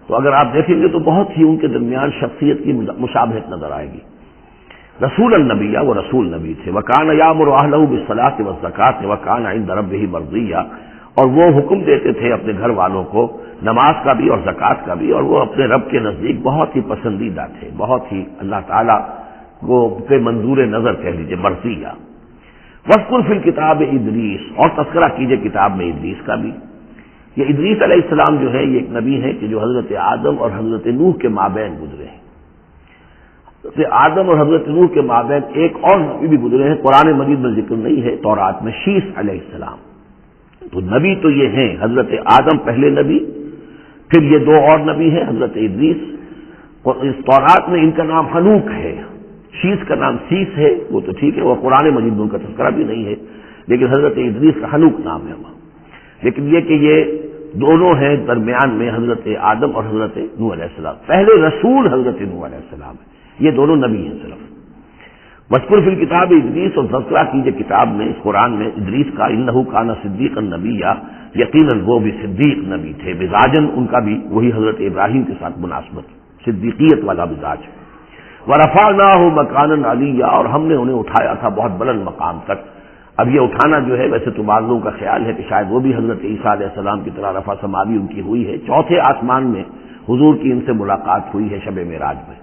تو اگر آپ دیکھیں گے تو بہت ہی ان کے درمیان شخصیت کی مشابہت نظر آئے گی۔ رسول النبی، وہ رسول نبی تھے۔ وکان یامر اہلہ بالصلاۃ والزکاۃ وکان عند ربہ مرضیہ، اور وہ حکم دیتے تھے اپنے گھر والوں کو نماز کا بھی اور زکوٰۃ کا بھی، اور وہ اپنے رب کے نزدیک بہت ہی پسندیدہ تھے، بہت ہی اللہ تعالیٰ کو کے منظور نظر کہہ لیجیے، مرضیہ۔ وذکر فی الکتاب ادریس، اور تذکرہ کیجئے کتاب میں ادریس کا بھی۔ یہ ادریس علیہ السلام جو ہے یہ ایک نبی ہے کہ جو حضرت آدم اور حضرت نوح کے مابین گزرے ہیں۔ حضرت آدم اور حضرت نوح کے مابین ایک اور نبی بھی گزرے ہیں، قرآن مجید میں ذکر نہیں ہے، تورات میں، شیث علیہ السلام۔ تو نبی تو یہ ہیں، حضرت آدم پہلے نبی، پھر یہ 2 اور نبی ہیں، حضرت ادریس۔ اور اس تورات میں ان کا نام حنوک ہے، شیث کا نام سیس ہے، وہ تو ٹھیک ہے، وہ قرآن مجید میں ان کا تذکرہ بھی نہیں ہے، لیکن حضرت ادریس کا حنوک نام ہے وہاں۔ لیکن یہ کہ یہ دونوں ہیں درمیان میں حضرت آدم اور حضرت نوح علیہ السلام، پہلے رسول حضرت نوح علیہ السلام ہے، یہ دونوں نبی ہیں صرف۔ وذکر فی الکتاب ادریس، اور تذکرہ کیجیے کتاب میں، اس قرآن میں، ادریس کا، انہ کان صدیقا نبیا، یقیناً وہ بھی صدیق نبی تھے، مزاجن ان کا بھی وہی حضرت ابراہیم کے ساتھ مناسبت، صدیقیت والا مزاج۔ ورفعناہ مکانا علیا، اور ہم نے انہیں اٹھایا تھا بہت بلند مقام تک۔ اب یہ اٹھانا جو ہے، ویسے تو بعض لوگوں کا خیال ہے کہ شاید وہ بھی حضرت عیسیٰ علیہ السلام کی طرح رفع سماوی ان کی ہوئی ہے، چوتھے آسمان میں حضور کی ان سے ملاقات ہوئی ہے شب معراج میں،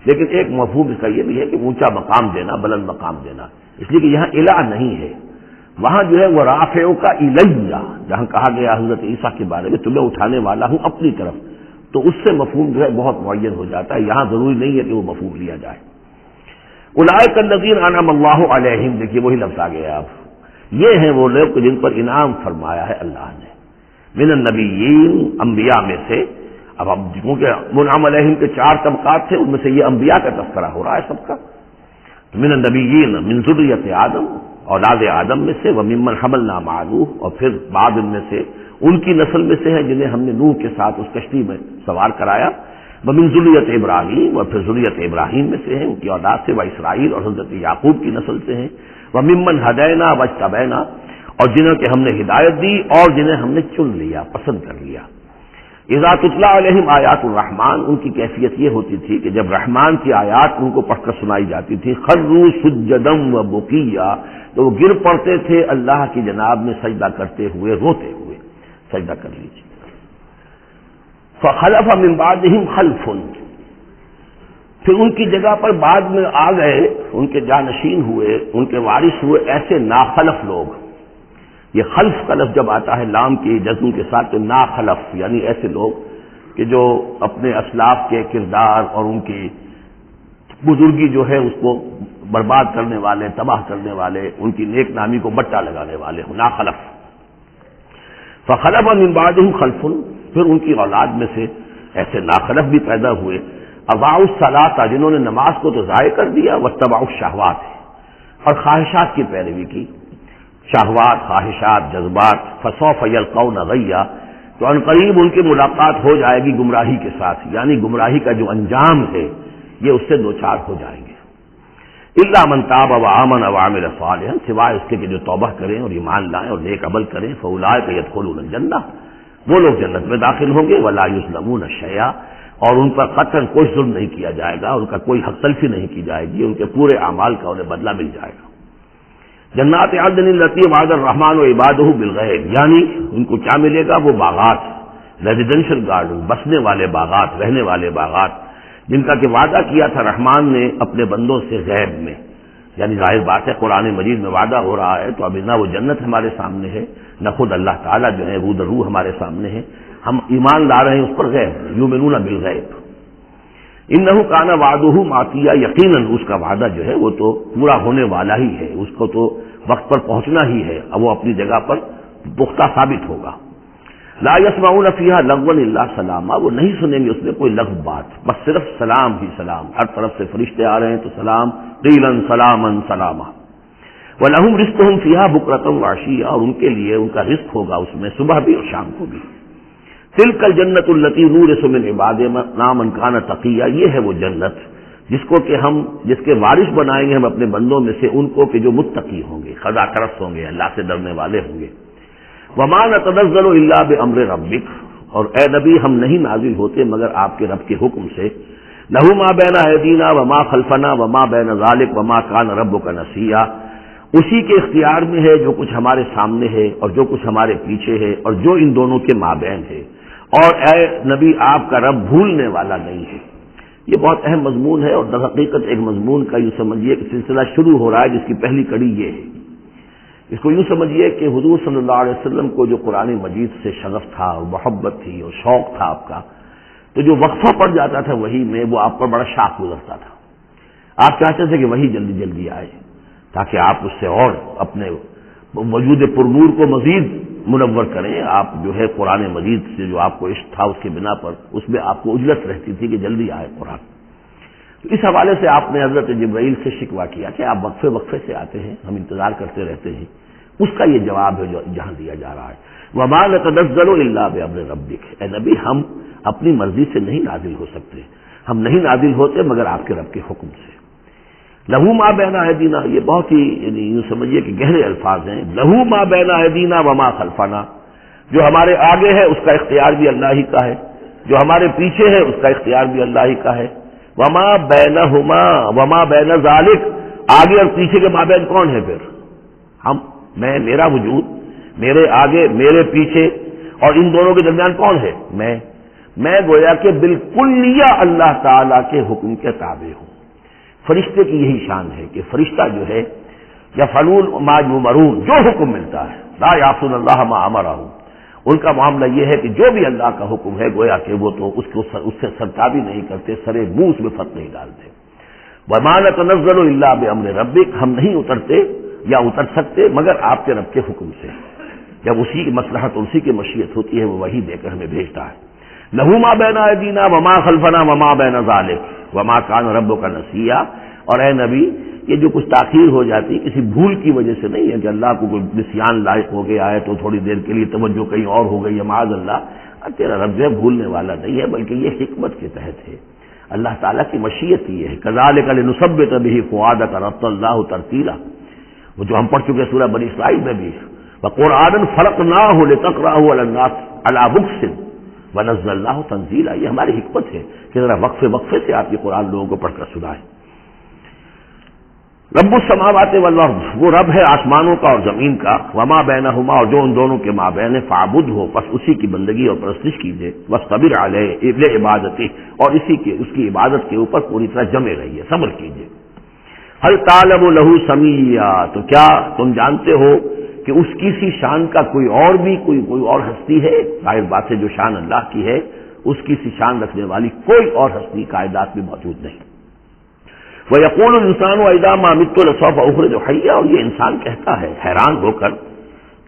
لیکن ایک مفہوم اس کا یہ بھی ہے کہ اونچا مقام دینا، بلند مقام دینا، اس لیے کہ یہاں الہ نہیں ہے، وہاں جو ہے وہ رافعو کا الیہ، جہاں کہا گیا حضرت عیسیٰ کے بارے میں تمہیں اٹھانے والا ہوں اپنی طرف، تو اس سے مفہوم جو ہے بہت معین ہو جاتا ہے، یہاں ضروری نہیں ہے کہ وہ مفہوم لیا جائے۔ اولئک الذین انعم اللہ علیہم، دیکھیے وہی لفظ آ گیا، اب یہ ہیں وہ لوگ جن پر انعام فرمایا ہے اللہ نے، من النبیین، انبیاء میں سے۔ اب کیونکہ منعم علیہم کے 4 طبقات تھے، ان میں سے یہ انبیاء کا تذکرہ ہو رہا ہے سب کا، من النبیین من ذریۃ آدم، اولاد آدم میں سے، وممن حملنا مع نوح، اور پھر بعد ان میں سے ان کی نسل میں سے ہیں جنہیں ہم نے نوح کے ساتھ اس کشتی میں سوار کرایا، ومن ذریۃ ابراہیم، اور پھر ذریۃ ابراہیم میں سے ہیں، ان کی اولاد سے، و اسرائیل، اور حضرت یعقوب کی نسل سے ہیں، وممن ہدینا واجتبینا، اور جنہیں کہ ہم نے ہدایت دی اور جنہیں ہم نے چن لیا، پسند کر لیا۔ اذا تتلی علیہم آیات الرحمن، ان کی کیفیت یہ ہوتی تھی کہ جب رحمان کی آیات ان کو پڑھ کر سنائی جاتی تھی، خروا سجدا وبکیا، تو وہ گر پڑتے تھے اللہ کی جناب میں سجدہ کرتے ہوئے، روتے ہوئے، سجدہ کر لیجیے۔ فخلف من بعدہم خلف، پھر ان کی جگہ پر بعد میں آ گئے، ان کے جانشین ہوئے، ان کے وارث ہوئے ایسے ناخلف لوگ۔ یہ خلف کا لفظ جب آتا ہے لام کی جزم کے ساتھ، تو ناخلف یعنی ایسے لوگ کہ جو اپنے اسلاف کے کردار اور ان کی بزرگی جو ہے اس کو برباد کرنے والے، تباہ کرنے والے، ان کی نیک نامی کو بٹا لگانے والے ہوں، ناخلف۔ فخلف من بعدہم خلف، پھر ان کی اولاد میں سے ایسے ناخلف بھی پیدا ہوئے، اضاعوا الصلاۃ، جنہوں نے نماز کو تو ضائع کر دیا، واتبعوا الشہوات، اور خواہشات کی پیروی کی، شہوات، خواہشات، جذبات، فسوف یلقون غیا، تو ان قریب ان کی ملاقات ہو جائے گی گمراہی کے ساتھ، یعنی گمراہی کا جو انجام ہے یہ اس سے دوچار ہو جائیں گے۔ الا من تاب وآمن وعمل صالحا، سوائے اس کے کہ جو توبہ کریں اور ایمان لائیں اور نیک عمل کریں، فاولئک یدخلون الجنہ، وہ لوگ جنت میں داخل ہوں گے، ولا یظلمون شیئا، اور ان پر قطعاً کوئی ظلم نہیں کیا جائے گا، ان کا کوئی حق تلفی نہیں کی جائے گی، ان کے پورے اعمال کا انہیں بدلہ مل جائے گا۔ جنات عدن التی وعد الرحمن وعبادہ بالغیب، یعنی ان کو کیا ملے گا؟ وہ باغات، ریزیڈینشل گارڈن، بسنے والے باغات، رہنے والے باغات، جن کا کہ وعدہ کیا تھا رحمان نے اپنے بندوں سے غیب میں، یعنی ظاہر بات ہے قرآن مجید میں وعدہ ہو رہا ہے، تو اب نہ وہ جنت ہمارے سامنے ہے، نہ خود اللہ تعالیٰ جو ہے روح در روح ہمارے سامنے ہے، ہم ایمان لا رہے ہیں اس پر غیب، یؤمنون بالغیب۔ انہ کان وعدہ ماتیا، یقیناً اس کا وعدہ جو ہے وہ تو پورا ہونے والا ہی ہے، اس کو تو وقت پر پہنچنا ہی ہے، اب وہ اپنی جگہ پر پختہ ثابت ہوگا۔ لا یسمعون فیہا لغوا الا سلاما، وہ نہیں سنیں گے اس میں کوئی لغو بات، بس صرف سلام ہی سلام، ہر طرف سے فرشتے آ رہے ہیں تو سلام، قیلا سلاما سلاما۔ ولہم رزقہم فیہا بکرۃ وعشیا، اور ان کے لیے ان کا رزق ہوگا اس میں صبح بھی اور شام کو بھی۔ تلک الجنت التی نورث من عبادنا من کان تقیا، یہ ہے وہ جنت جس کو کہ ہم جس کے وارث بنائیں گے ہم اپنے بندوں میں سے ان کو کہ جو متقی ہوں گے، خدا ترس ہوں گے، اللہ سے ڈرنے والے ہوں گے۔ وما نتنزل الا بامر ربک، اور اے نبی ہم نہیں نازل ہوتے مگر آپ کے رب کے حکم سے۔ لہ ما بین ایدینا وما خلفنا وما بین ذلک وما کان ربک نسیا، اسی کے اختیار میں ہے جو کچھ ہمارے سامنے ہے اور جو کچھ ہمارے پیچھے ہے اور جو ان دونوں کے مابین ہے، اور اے نبی آپ کا رب بھولنے والا نہیں ہے۔ یہ بہت اہم مضمون ہے، اور در حقیقت ایک مضمون کا یوں سمجھیے کہ سلسلہ شروع ہو رہا ہے جس کی پہلی کڑی یہ ہے۔ اس کو یوں سمجھیے کہ حضور صلی اللہ علیہ وسلم کو جو قرآن مجید سے شغف تھا اور محبت تھی اور شوق تھا آپ کا، تو جو وقفہ پڑ جاتا تھا وہی میں، وہ آپ پر بڑا شاق گزرتا تھا۔ آپ چاہتے تھے کہ وہی جلدی جلدی آئے تاکہ آپ اس سے اور اپنے وجود پرنور کو مزید منور کریں۔ آپ جو ہے قرآن مجید سے جو آپ کو عشق تھا اس کے بنا پر اس میں آپ کو اجلت رہتی تھی کہ جلدی آئے قرآن۔ تو اس حوالے سے آپ نے حضرت جبرائیل سے شکوہ کیا کہ آپ وقفے وقفے سے آتے ہیں، ہم انتظار کرتے رہتے ہیں۔ اس کا یہ جواب ہے جو جہاں دیا جا رہا ہے، وما نتنزل الا بامر ربک، اے نبی ہم اپنی مرضی سے نہیں نازل ہو سکتے، ہم نہیں نازل ہوتے مگر آپ کے رب کے حکم سے۔ لہو ما بین ایدینا، یہ بہت ہی یعنی یوں سمجھیے کہ گہرے الفاظ ہیں. لہو ما بین ایدینا وما خلفنا، جو ہمارے آگے ہے اس کا اختیار بھی اللہ ہی کا ہے، جو ہمارے پیچھے ہے اس کا اختیار بھی اللہ ہی کا ہے. وما بینہما وما بین ذالک، آگے اور پیچھے کے مابین کون ہے پھر؟ ہم، میں، میرا وجود، میرے آگے میرے پیچھے، اور ان دونوں کے درمیان کون ہے؟ میں گویا کہ بالکلیہ اللہ تعالی کے حکم کے تابع ہوں. فرشتے کی یہی شان ہے کہ فرشتہ جو ہے یفعلون ما یؤمرون، جو حکم ملتا ہے، لا یعصون اللہ ما امرہم، ان کا معاملہ یہ ہے کہ جو بھی اللہ کا حکم ہے گویا کہ وہ تو اس سے سرتابی نہیں کرتے، سرے منہ اس میں فرق نہیں ڈالتے. وما نتنزل الا بامر ربک، ہم نہیں اترتے یا اتر سکتے مگر آپ کے رب کے حکم سے. جب اسی کی مصلحت اور اسی کی مشیت ہوتی ہے وہ وہی دے کر ہمیں بھیجتا ہے. لہو ما بین ایدینا وما خلفنا وما بین ذالک وما کان ربک نسیا. اور اے نبی، یہ جو کچھ تاخیر ہو جاتی کسی بھول کی وجہ سے نہیں ہے کہ اللہ کو کوئی نسیان لائق ہو گیا ہے تو تھوڑی دیر کے لیے توجہ کہیں اور ہو گئی ہے، معاذ اللہ. تیرا رب جو ہے بھولنے والا نہیں ہے، بلکہ یہ حکمت کے تحت ہے. اللہ تعالیٰ کی مشیت یہ ہے. کذالک لنثبت بہ فؤادک رتل اللہ ترتیلا، وہ جو ہم پڑھ چکے سورہ بنی اسرائیل میں بھی. وقرآنا فرقناہ لتقرأہ علی الناس علی مکث ونزلناہ تنزیلا، یہ ہماری حکمت ہے کہ ذرا وقفے سے آپ یہ قرآن لوگوں کو پڑھ کر سنائیں. رب السماوات والارض، وہ رب ہے آسمانوں کا اور زمین کا. وما بینہما، اور جو ان دونوں کے مابین ہے. فاعبدہ، بس اسی کی بندگی اور پرستش کیجیے. واصطبر علیہ لعبادتہ، اور اس کی عبادت کے اوپر پوری طرح جمے رہیے، صبر کیجیے. هل تعلم له سمیا، تو کیا تم جانتے ہو کہ اس کی سی شان کا کوئی اور ہستی ہے؟ ظاہر بات ہے جو شان اللہ کی ہے اس کی سی شان رکھنے والی کوئی اور ہستی کائنات میں موجود نہیں. وَيَقُولُ الْإِنسَانُ وَإِذَا مَا مِتُّ لَسَوْفَ أُخْرَجُ حَيًّا، اور یہ انسان کہتا ہے حیران ہو کر،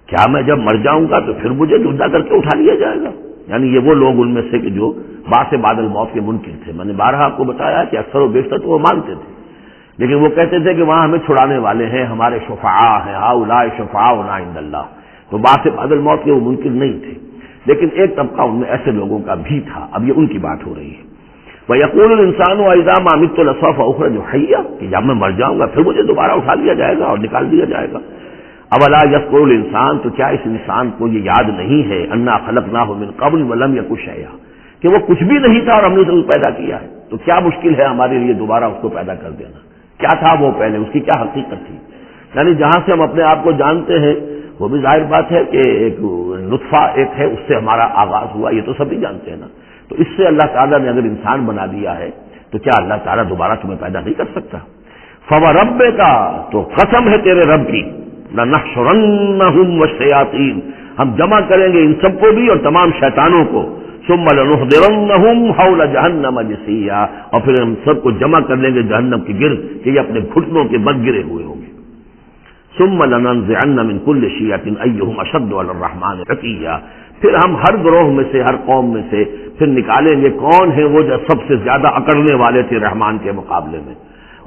کیا میں جب مر جاؤں گا تو پھر مجھے زندہ کر کے اٹھا لیا جائے گا؟ یعنی یہ وہ لوگ ان میں سے کہ جو باعث بعد الموت کے منکر تھے. میں نے بارہا آپ کو بتایا کہ اکثر و بیشتر تو وہ مانتے تھے، لیکن وہ کہتے تھے کہ وہاں ہمیں چھڑانے والے ہیں، ہمارے شفعاء ہیں، ہؤلاء شفعاؤنا عند اللہ. تو باعث بعد الموت کے وہ منکر نہیں تھے، لیکن ایک طبقہ ان میں ایسے لوگوں کا بھی تھا. اب یہ ان کی بات ہو رہی ہے. وَيَقُولُ الْإِنسَانُ وَإِذَا مَا مِتُّ لَسَوْفَ أُخْرَجُ حَيًّا، کہ جب میں مر جاؤں گا پھر مجھے دوبارہ اٹھا لیا جائے گا اور نکال دیا جائے گا. اولا یذکر الانسان، تو کیا اس انسان کو یہ یاد نہیں ہے انا خلقناہ من قبل ولم یک شیئا، کہ وہ کچھ بھی نہیں تھا اور ہم نے اسے پیدا کیا ہے. تو کیا مشکل ہے ہمارے لیے دوبارہ اس کو پیدا کر دینا؟ کیا تھا وہ پہلے، اس کی کیا حقیقت تھی؟ یعنی جہاں سے ہم اپنے آپ کو جانتے ہیں وہ بھی ظاہر بات ہے کہ ایک نطفہ ایک ہے، اس سے ہمارا آغاز ہوا، یہ تو سبھی جانتے ہیں نا. تو اس سے اللہ تعالیٰ نے اگر انسان بنا دیا ہے تو کیا اللہ تعالیٰ دوبارہ تمہیں پیدا نہیں کر سکتا؟ فَوَرَبِّكَ، تو قسم ہے تیرے رب کی، لَنَحْشُرَنَّهُمْ وَالشَّيَاطِينَ، ہم جمع کریں گے ان سب کو بھی اور تمام شیطانوں کو. ثُمَّ لَنُحْضِرَنَّهُمْ حَوْلَ جَهَنَّمَ جِثِيًّا، اور پھر ہم سب کو جمع کر لیں گے جہنم کے گرد کہ یہ اپنے گھٹنوں کے بل گرے ہوئے ہوں گے. ثُمَّ لَنَنزِعَنَّ مِن كُلِّ شِيَّةٍ أَيُّهُمْ أَشَدُّ عَلَى الرَّحْمَٰنِ عِتِيًّا، پھر ہم ہر گروہ میں سے، ہر قوم میں سے پھر نکالیں گے کون ہیں وہ جو سب سے زیادہ اکڑنے والے تھے رحمان کے مقابلے میں.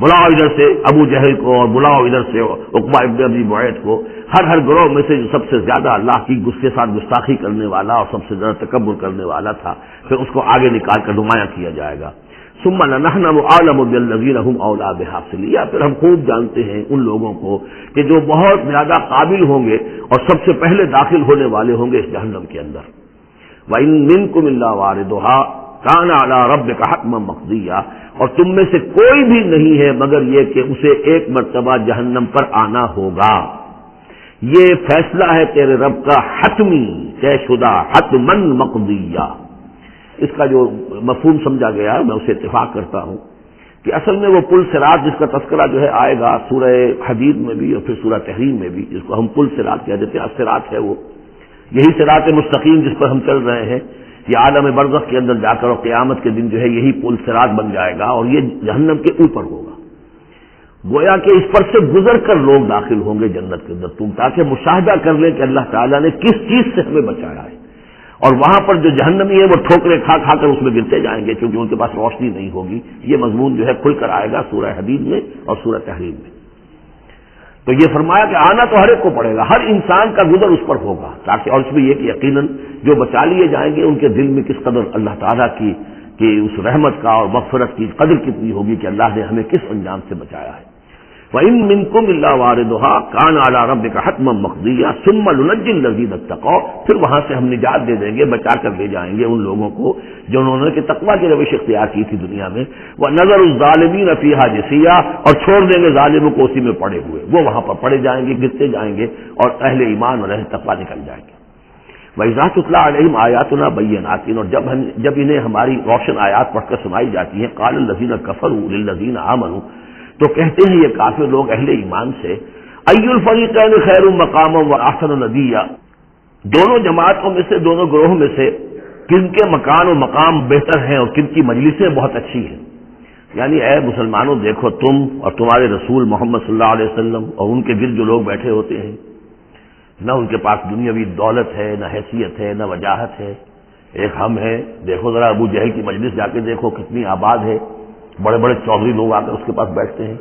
بلاؤ ادھر سے ابو جہل کو اور بلاؤ ادھر سے عقبہ ابن ابی معیط کو، ہر گروہ میں سے جو سب سے زیادہ اللہ کی کے ساتھ گستاخی کرنے والا اور سب سے زیادہ تکبر کرنے والا تھا، پھر اس کو آگے نکال کر نمایاں کیا جائے گا. ثم نحن اعلم بالذین هم اولی بها صلیہ، پھر ہم خوب جانتے ہیں ان لوگوں کو کہ جو بہت زیادہ قابل ہوں گے اور سب سے پہلے داخل ہونے والے ہوں گے اس جہنم کے اندر. وَإِن مِّنكُمْ إِلَّا وَارِدُهَا كَانَ عَلَىٰ رَبِّكَ حَتْمًا مَّقْضِيًّا، اور تم میں سے کوئی بھی نہیں ہے مگر یہ کہ اسے ایک مرتبہ جہنم پر آنا ہوگا. یہ فیصلہ ہے تیرے رب کا حتمی، طے شدہ، حتماً مقضیہ. اس کا جو مفہوم سمجھا گیا میں اسے اتفاق کرتا ہوں کہ اصل میں وہ پل صراط جس کا تذکرہ جو ہے آئے گا سورہ حدید میں بھی اور پھر سورہ تحریم میں بھی، جس کو ہم پل صراط کہہ دیتے ہیں، الصراط ہے وہ، یہی صراط مستقیم جس پر ہم چل رہے ہیں. یہ عالم برزخ کے اندر جا کر اور قیامت کے دن جو ہے یہی پل صراط بن جائے گا اور یہ جہنم کے اوپر ہوگا. گویا کہ اس پر سے گزر کر لوگ داخل ہوں گے جنت کے اندر، تم تاکہ مشاہدہ کر لیں کہ اللہ تعالیٰ نے کس چیز سے ہمیں بچایا ہے. اور وہاں پر جو جہنمی ہے وہ ٹھوکریں کھا کھا کر اس میں گرتے جائیں گے کیونکہ ان کے پاس روشنی نہیں ہوگی. یہ مضمون جو ہے کھل کر آئے گا سورہ حدید میں اور سورہ تحریم میں. تو یہ فرمایا کہ آنا تو ہر ایک کو پڑے گا، ہر انسان کا گزر اس پر ہوگا، تاکہ اور اس میں یہ کہ یقیناً جو بچا لیے جائیں گے ان کے دل میں کس قدر اللہ تعالیٰ کی اس رحمت کا اور مغفرت کی قدر کتنی ہوگی کہ اللہ نے ہمیں کس انجام سے بچایا ہے. وَإِن مِّنكُمْ إِلَّا وَارِدُهَا كَانَ عَلَىٰ رَبِّكَ حَتْمًا مَّقْضِيًّا ثُمَّ نُنَجِّي الَّذِينَ اتَّقَوْا، پھر وہاں سے ہم نجات دے دیں گے، بچا کر لے جائیں گے ان لوگوں کو جنہوں نے کہ تقویٰ کی روش اختیار کی تھی دنیا میں، وَنَذَرُ الظَّالِمِينَ فِيهَا جِثِيًّا، اور چھوڑ دیں گے ظالموں کو اسی میں پڑے ہوئے، وہ وہاں پر پڑے جائیں گے، گرتے جائیں گے، اور اہل ایمان اور اہل تقویٰ نکل جائیں گے۔ وَإِذَا تُتْلَىٰ عَلَيْهِمْ آيَاتُنَا بَيِّنَاتٍ، اور جب انہیں ہماری روشن آیات پڑھ کر سنائی جاتی ہیں، قَالَ الَّذِينَ كَفَرُوا لِلَّذِينَ آمَنُوا، تو کہتے ہیں یہ کافر لوگ اہل ایمان سے، أَيُّ الْفَرِيقَيْنِ خَيْرٌ مَّقَامًا وَأَحْسَنُ نَدِيًّا، دونوں جماعتوں میں سے، دونوں گروہوں میں سے کن کے مکان و مقام بہتر ہیں اور کن کی مجلسیں بہت اچھی ہیں۔ یعنی اے مسلمانوں دیکھو، تم اور تمہارے رسول محمد صلی اللہ علیہ وسلم اور ان کے گرد جو لوگ بیٹھے ہوتے ہیں، نہ ان کے پاس دنیاوی دولت ہے، نہ حیثیت ہے، نہ وجاہت ہے، ایک ہم ہیں۔ دیکھو ذرا ابو جہل کی مجلس جا کے دیکھو کتنی آباد ہے، بڑے بڑے چودھری لوگ آ کر اس کے پاس بیٹھتے ہیں۔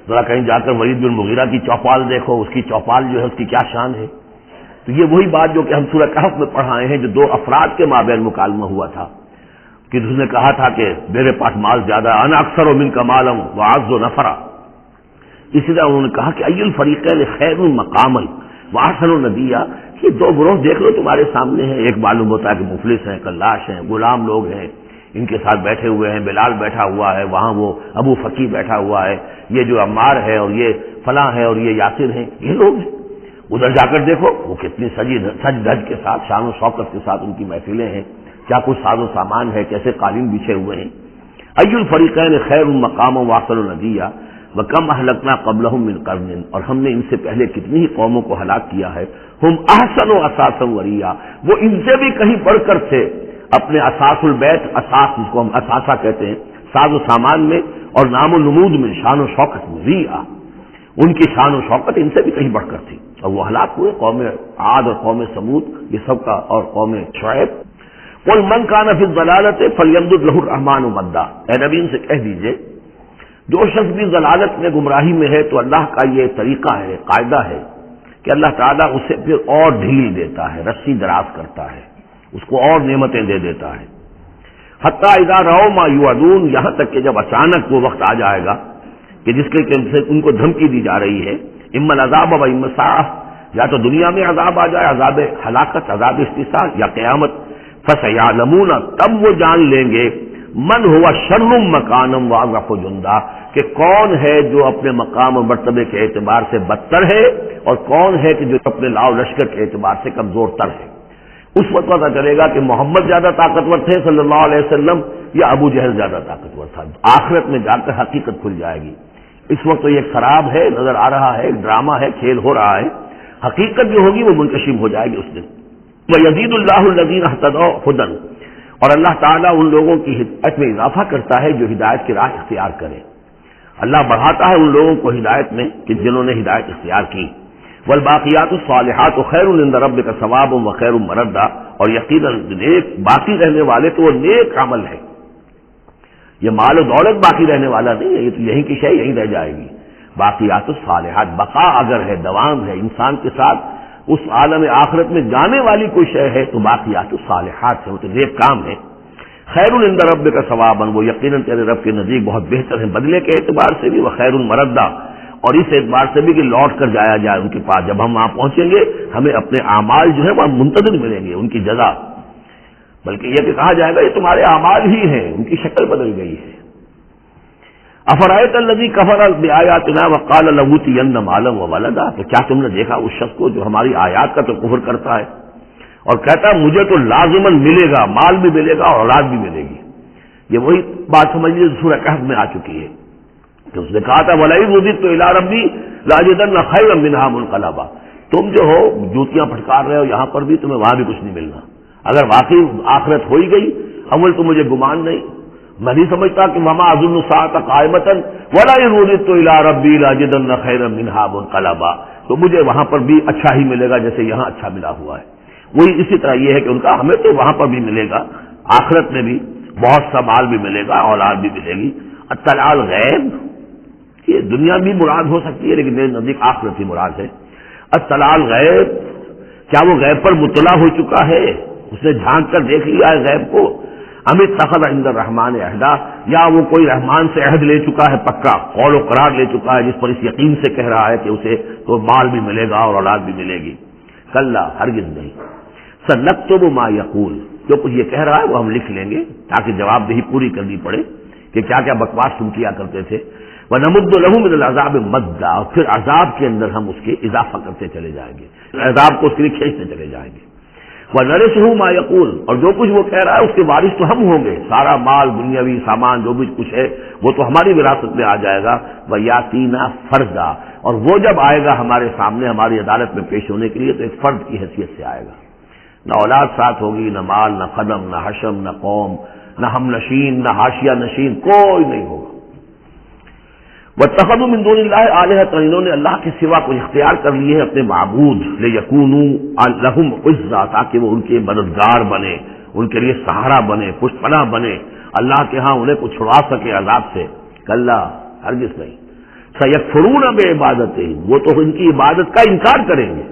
ذرا کہیں جا کر ولید بن مغیرہ کی چوپال دیکھو، اس کی چوپال جو ہے اس کی کیا شان ہے۔ تو یہ وہی بات جو کہ ہم سورہ کہف میں پڑھائے ہیں، جو دو افراد کے مابین مکالمہ ہوا تھا کہ اس نے کہا تھا کہ میرے پاس مال زیادہ، انا اکثر منک مالا واعز نفرا۔ اسی طرح انہوں نے کہا کہ ای الفریقین خیر مقاما واحسن ندیا، یہ دو گروہ دیکھ لو تمہارے سامنے ہیں، ایک معلوم ہوتا ہے کہ مفلس ہیں، کلاش ہیں، غلام لوگ ہیں، ان کے ساتھ بیٹھے ہوئے ہیں، بلال بیٹھا ہوا ہے، وہاں وہ ابو فقی بیٹھا ہوا ہے، یہ جو عمار ہے اور یہ فلاں ہے اور یہ یاسر ہیں، یہ لوگ ہیں۔ ادھر جا کر دیکھو وہ کتنی سج دھج کے ساتھ، شان و شوکت کے ساتھ ان کی محفلیں ہیں، کیا کچھ ساز و سامان ہے، کیسے قالین بچھے ہوئے ہیں۔ ای الفریقین خیر مقاما واحسن ندیا وکم اہلکنا قبلہم من قرن، اور ہم نے ان سے پہلے کتنی ہی قوموں کو ہلاک کیا ہے، ہم احسن و اساسا وریا، وہ ان سے بھی کہیں بڑھ کر تھے اپنے اساس البیت، اساس جس کو ہم اثاثہ کہتے ہیں، ساز و سامان میں اور نام و نمود میں، شان و شوکت میں، ریا ان کی شان و شوکت ان سے بھی کہیں بڑھ کر تھی، اور وہ ہلاک ہوئے۔ قوم عاد اور قوم سمود یہ سب کا، اور قوم شعیب۔ قل من کان فی الضلالۃ فلیمدد لہ الرحمن مدا، اے نبی ان سے کہہ دیجئے جو شخص بھی ضلالت میں، گمراہی میں ہے، تو اللہ کا یہ طریقہ ہے، قاعدہ ہے کہ اللہ تعالیٰ اسے پھر اور ڈھیل دیتا ہے، رسی دراز کرتا ہے، اس کو اور نعمتیں دے دیتا ہے۔ حتیٰ اذا رأوا ما یوعدون، یہاں تک کہ جب اچانک وہ وقت آ جائے گا کہ جس کے ان کو دھمکی دی جا رہی ہے، اما العذاب و اما الساعۃ، یا تو دنیا میں عذاب آ جائے، عذاب ہلاکت، عذاب استحصال، یا قیامت، فسیعلمون، تب وہ جان لیں گے، من ہوا شر مکانا واضعف جندا، کہ کون ہے جو اپنے مقام اور مرتبے کے اعتبار سے بدتر ہے، اور کون ہے کہ جو اپنے لاؤ لشکر کے اعتبار سے کمزور تر ہے۔ اس وقت پتہ چلے گا کہ محمد زیادہ طاقتور تھے صلی اللہ علیہ وسلم، یا ابو جہل زیادہ طاقتور تھا۔ آخرت میں جا کر حقیقت کھل جائے گی۔ اس وقت تو یہ خراب ہے، نظر آ رہا ہے، ڈرامہ ہے، کھیل ہو رہا ہے، حقیقت جو ہوگی وہ منکشف ہو جائے گی اس دن۔ وَيَزِيدُ اللَّهُ الَّذِينَ اهْتَدَوْا هُدًى، اور اللہ تعالیٰ ان لوگوں کی ہدایت میں اضافہ کرتا ہے جو ہدایت کی راہ اختیار کرے، اللہ بڑھاتا ہے ان لوگوں کو ہدایت میں کہ جنہوں نے ہدایت اختیار کی۔ والباقیات الصالحات خیر عند ربک ثوابا وخیر مردا، اور یقیناً نیک باقی رہنے والے تو وہ نیک عمل ہے، یہ مال و دولت باقی رہنے والا نہیں ہے، یہ تو یہیں کی شے یہیں رہ جائے گی۔ باقیات الصالحات، بقا اگر ہے، دوام ہے انسان کے ساتھ، اس عالم آخرت میں جانے والی کوئی شے ہے تو باقیات الصالحات ہے، وہ تو نیک کام ہے۔ خیر عند ربک ثوابا، وہ یقیناً تیرے رب کے نزدیک بہت بہتر ہے بدلے کے اعتبار سے بھی، وخیر مردا، اور اس اعتبار سے بھی کہ لوٹ کر جایا جائے ان کے پاس، جب ہم وہاں پہنچیں گے ہمیں اپنے اعمال جو ہے وہ منتظر ملیں گے، ان کی جزا، بلکہ یہ کہ کہا جائے گا یہ تمہارے اعمال ہی ہیں، ان کی شکل بدل گئی ہے۔ افرأیت الذی کفر بآیاتنا وقال لأوتین مالا وولدا، تو کیا تم نے دیکھا اس شخص کو جو ہماری آیات کا تو کفر کرتا ہے اور کہتا ہے مجھے تو لازماً ملے گا، مال بھی ملے گا اور اولاد بھی ملے گی۔ یہ وہی بات سمجھ لیجیے سورہ کہف میں آ چکی ہے کہ اس نے کہا تھا وَلَئِن رُدِدتُّ إِلَىٰ رَبِّي لَأَجِدَنَّ خَيْرًا مِّنْهَا مُنقَلَبًا، تم جو ہو جوتیاں پھٹکار رہے ہو یہاں پر بھی، تمہیں وہاں بھی کچھ نہیں ملنا۔ اگر واقعی آخرت ہو ہی گئی، اول تو مجھے گمان نہیں، میں نہیں سمجھتا کہ وَمَا أَظُنُّ السَّاعَةَ قَائِمَةً وَلَئِن رُدِدتُّ إِلَىٰ رَبِّي لَأَجِدَنَّ خَيْرًا مِّنْهَا مُنقَلَبًا، تو مجھے وہاں پر بھی اچھا ہی ملے گا جیسے یہاں اچھا ملا ہوا ہے۔ وہی اسی طرح یہ ہے کہ ان کا ہمیں تو وہاں پر بھی ملے گا، آخرت میں بھی بہت سا مال بھی ملے گا، اولاد بھی ملے گی۔ اطلاع الغیب، یہ دنیا بھی مراد ہو سکتی ہے لیکن میرے نزدیک آخرت ہی مراد ہے۔ اطلاع الغیب، کیا وہ غیب پر مطلع ہو چکا ہے، اس نے جھانک کر دیکھ لیا ہے غیب کو؟ ام اتخذ عند الرحمن عہدا، یا وہ کوئی رحمان سے عہد لے چکا ہے پکا، قول و قرار لے چکا ہے، جس پر اس یقین سے کہہ رہا ہے کہ اسے تو مال بھی ملے گا اور اولاد بھی ملے گی. کلا، ہرگز نہیں. سنکتب ما یقول، جو کچھ یہ کہہ رہا ہے وہ ہم لکھ لیں گے تاکہ جواب دہی پوری کرنی پڑے کہ کیا کیا بکواس تم کیا کرتے تھے. وَنَمُدُّ لَهُ مِنَ الْعَذَابِ مَدًّا، اور پھر عذاب کے اندر ہم اس کے اضافہ کرتے چلے جائیں گے، عذاب کو اس کے لیے کھینچتے چلے جائیں گے. وَنَرِثُهُ مَا يَقُولُ، اور جو کچھ وہ کہہ رہا ہے اس کے وارث تو ہم ہوں گے، سارا مال دنیاوی سامان جو بھی کچھ ہے وہ تو ہماری وراثت میں آ جائے گا. وَيَأْتِينَا فَرْدًا، اور وہ جب آئے گا ہمارے سامنے ہماری عدالت میں پیش ہونے کے لیے تو ایک فرد کی حیثیت سے آئے گا. نہ اولاد ساتھ ہوگی، نہ مال، نہ قدم، نہ حشم، نہ قوم، نہ ہم نشین، نہ حاشیہ نشین، کوئی نہیں ہوگا. وَاتَّخَذُوا مِن دُونِ اللَّهِ آلِهَةً، انہوں نے اللہ کے سوا کوئی اختیار کر لیے ہیں اپنے معبود، لِيَكُونُوا لَهُمْ عِزًّا، تاکہ وہ ان کے مددگار بنے، ان کے لیے سہارا بنے، پشت پناہ بنے، اللہ کے ہاں انہیں کچھ چھڑا سکے عذاب سے. کلا، ہرگز نہیں. سَيَكْفُرُونَ بِعِبَادَتِهِمْ، وہ تو ان کی عبادت کا انکار کریں گے،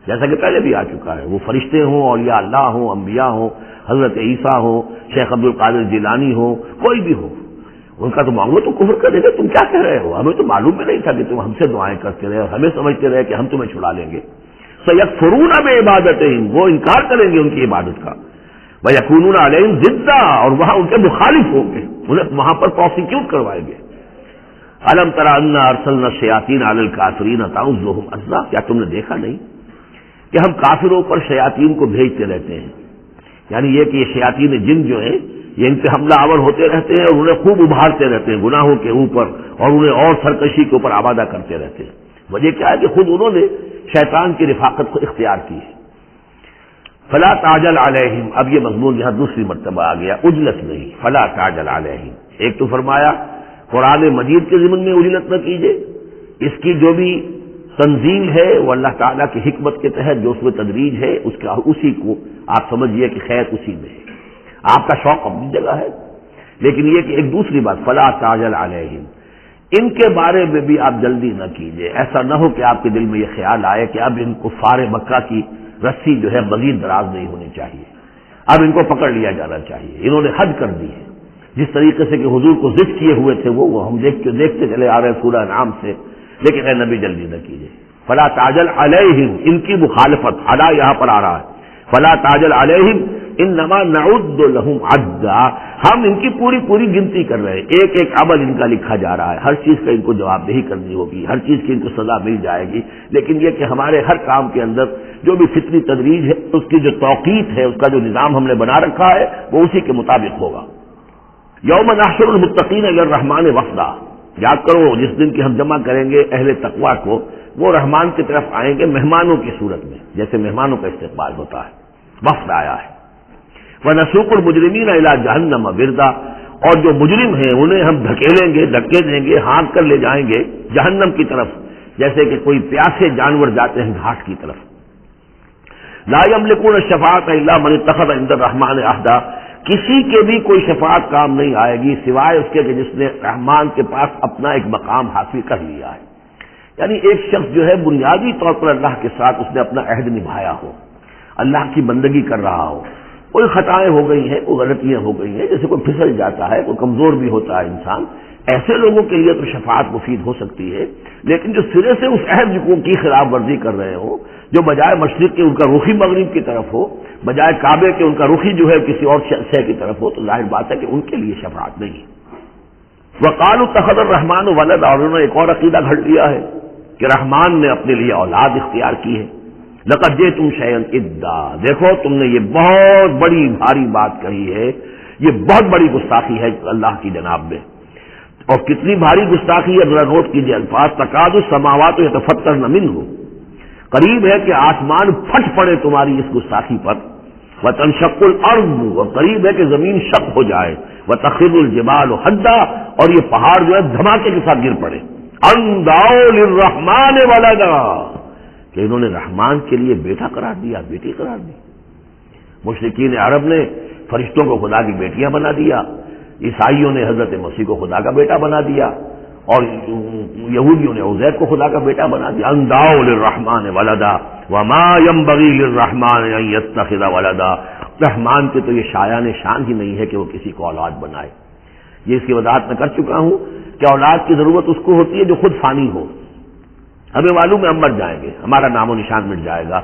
جیسا کہ پہلے بھی آ چکا ہے. وہ فرشتے ہوں، اولیاء اللہ ہوں، انبیاء ہوں، حضرت عیسیٰ ہوں، شیخ عبد القادر جیلانی ہو، کوئی بھی ہو، ان کا تو معاملہ تو کفر کرے گا. تم کیا کہہ رہے ہو؟ ہمیں تو معلوم بھی نہیں تھا کہ تم ہم سے دعائیں کرتے رہے اور ہمیں سمجھتے رہے کہ ہم تمہیں چھڑا لیں گے. سَيَكْفُرُونَ بِعِبَادَتِهِمْ، وہ انکار کریں گے ان کی عبادت کا. وَيَكُونُونَ عَلَيْهِمْ ضِدًّا، اور وہاں ان کے مخالف ہوں گے، انہیں وہاں پر پروسیکیوٹ کروائیں گے. أَلَمْ تَرَ أَنَّا أَرْسَلْنَا الشَّيَاطِينَ عَلَى الْكَافِرِينَ تَعُزُّهُمْ عَزًّا، کیا تم نے دیکھا نہیں کہ ہم کافروں پر شیاطین کو بھیجتے رہتے ہیں؟ یعنی یہ کہ یہ شیاطین جن جو ہیں یہ ان پہ حملہ آور ہوتے رہتے ہیں اور انہیں خوب ابھارتے رہتے ہیں گناہوں کے اوپر، اور انہیں اور سرکشی کے اوپر آبادہ کرتے رہتے ہیں. وجہ کیا ہے کہ خود انہوں نے شیطان کی رفاقت کو اختیار کی ہے. فلا تعجل علیہم، اب یہ مضمون یہاں دوسری مرتبہ آ گیا، عجلت نہیں، فلا تعجل علیہم. ایک تو فرمایا قرآن مجید کے ضمن میں عجلت نہ کیجیے، اس کی جو بھی تنظیم ہے وہ اللہ تعالیٰ کی حکمت کے تحت جو اس میں تدریج ہے اسی کو آپ سمجھیے کہ خیر اسی میں ہے. آپ کا شوق اپنی جگہ ہے، لیکن یہ کہ ایک دوسری بات فلا تعجل علیہم، ان کے بارے میں بھی آپ جلدی نہ کیجیے. ایسا نہ ہو کہ آپ کے دل میں یہ خیال آئے کہ اب ان کفار مکہ کی رسی جو ہے مزید دراز نہیں ہونی چاہیے، اب ان کو پکڑ لیا جانا چاہیے، انہوں نے حد کر دی ہے. جس طریقے سے کہ حضور کو ضد کیے ہوئے تھے وہ ہم دیکھتے چلے آ رہے ہیں سورہ انعام سے. لیکن اے نبی جلدی نہ کیجیے. فلا تعجل علیہم، ان کی مخالفت، علی یہاں پر آ رہا ہے. فلا تعجل علیہم انما نعد لہم عدا، ہم ان کی پوری گنتی کر رہے ہیں، ایک ایک عمل ان کا لکھا جا رہا ہے، ہر چیز کا ان کو جواب دہی کرنی ہوگی، ہر چیز کی ان کو سزا مل جائے گی. لیکن یہ کہ ہمارے ہر کام کے اندر جو بھی فطری تدریج ہے، اس کی جو توقیت ہے، اس کا جو نظام ہم نے بنا رکھا ہے وہ اسی کے مطابق ہوگا. یوم نحشر المتقین الی الرحمن وفدا، یاد کرو جس دن کی ہم جمع کریں گے اہل تقویٰ کو، وہ رحمان کی طرف آئیں گے مہمانوں کی صورت میں، جیسے مہمانوں کا استقبال ہوتا ہے. وفد آیا ہے. وَنَسُوقُ الْمُجْرِمِينَ إِلَىٰ جَهَنَّمَ وِرْدًا، اور جو مجرم ہیں انہیں ہم دھکیلیں گے، دھکے دیں گے، ہانک کر لے جائیں گے جہنم کی طرف، جیسے کہ کوئی پیاسے جانور جاتے ہیں گھاٹ کی طرف. لَا يَمْلِكُونَ الشَّفَاعَةَ إِلَّا مَنِ اتَّخَذَ عِندَ الرَّحْمَٰنِ عَهْدًا، کسی کے بھی کوئی شفاعت کام نہیں آئے گی سوائے اس کے کہ جس نے رحمان کے پاس اپنا ایک مقام حاصل کر لیا ہے. یعنی ایک شخص جو ہے بنیادی طور پر اللہ کے ساتھ اس نے اپنا عہد نبھایا ہو، اللہ کی بندگی کر رہا ہو، کوئی خطائیں ہو گئی ہیں، کوئی غلطیاں ہو گئی ہیں، جیسے کوئی پھسل جاتا ہے، کوئی کمزور بھی ہوتا ہے انسان، ایسے لوگوں کے لیے تو شفاعت مفید ہو سکتی ہے. لیکن جو سرے سے اس عہد کی خلاف ورزی کر رہے ہو، جو بجائے مشرق کے ان کا رخی مغرب کی طرف ہو، بجائے کعبے کے ان کا رخی جو ہے کسی اور شے کی طرف ہو، تو ظاہر بات ہے کہ ان کے لیے شفاعت نہیں. وقالوا اتخذ الرحمن ولدا، اور انہوں نے ایک اور عقیدہ گھڑ لیا ہے کہ رحمان نے اپنے لیے اولاد اختیار کی ہے. لقد جئتم شیئا ادا، دیکھو تم نے یہ بہت بڑی بھاری بات کہی ہے، یہ بہت بڑی گستاخی ہے اللہ کی جناب میں. اور کتنی بھاری گستاخی ہے ذرا نوٹ کیجیے الفاظ. تکاد السماوات یتفطرن منہ، قریب ہے کہ آسمان پھٹ پڑے تمہاری اس گستاخی پر. وتنشق الارض، اور قریب ہے کہ زمین شق ہو جائے. وتخر الجبال حدا، اور یہ پہاڑ جو ہے دھماکے کے ساتھ گر پڑے. ان دعوا للرحمن ولدا، کہ انہوں نے رحمان کے لیے بیٹا قرار دیا، بیٹی قرار دی. مشرکین عرب نے فرشتوں کو خدا کی بیٹیاں بنا دیا، عیسائیوں نے حضرت مسیح کو خدا کا بیٹا بنا دیا، اور یہودیوں نے عزیر کو خدا کا بیٹا بنا دیا. ان دعوا للرحمن ولدا وما ينبغي للرحمن ان يتخذ ولدا. رحمان کے تو یہ شایان شان ہی نہیں ہے کہ وہ کسی کو اولاد بنائے. یہ اس کی وضاحت میں کر چکا ہوں کہ اولاد کی ضرورت اس کو ہوتی ہے جو خود فانی ہو. ہمیں معلوم ہے ہم مر جائیں گے, ہمارا نام و نشان مٹ جائے گا,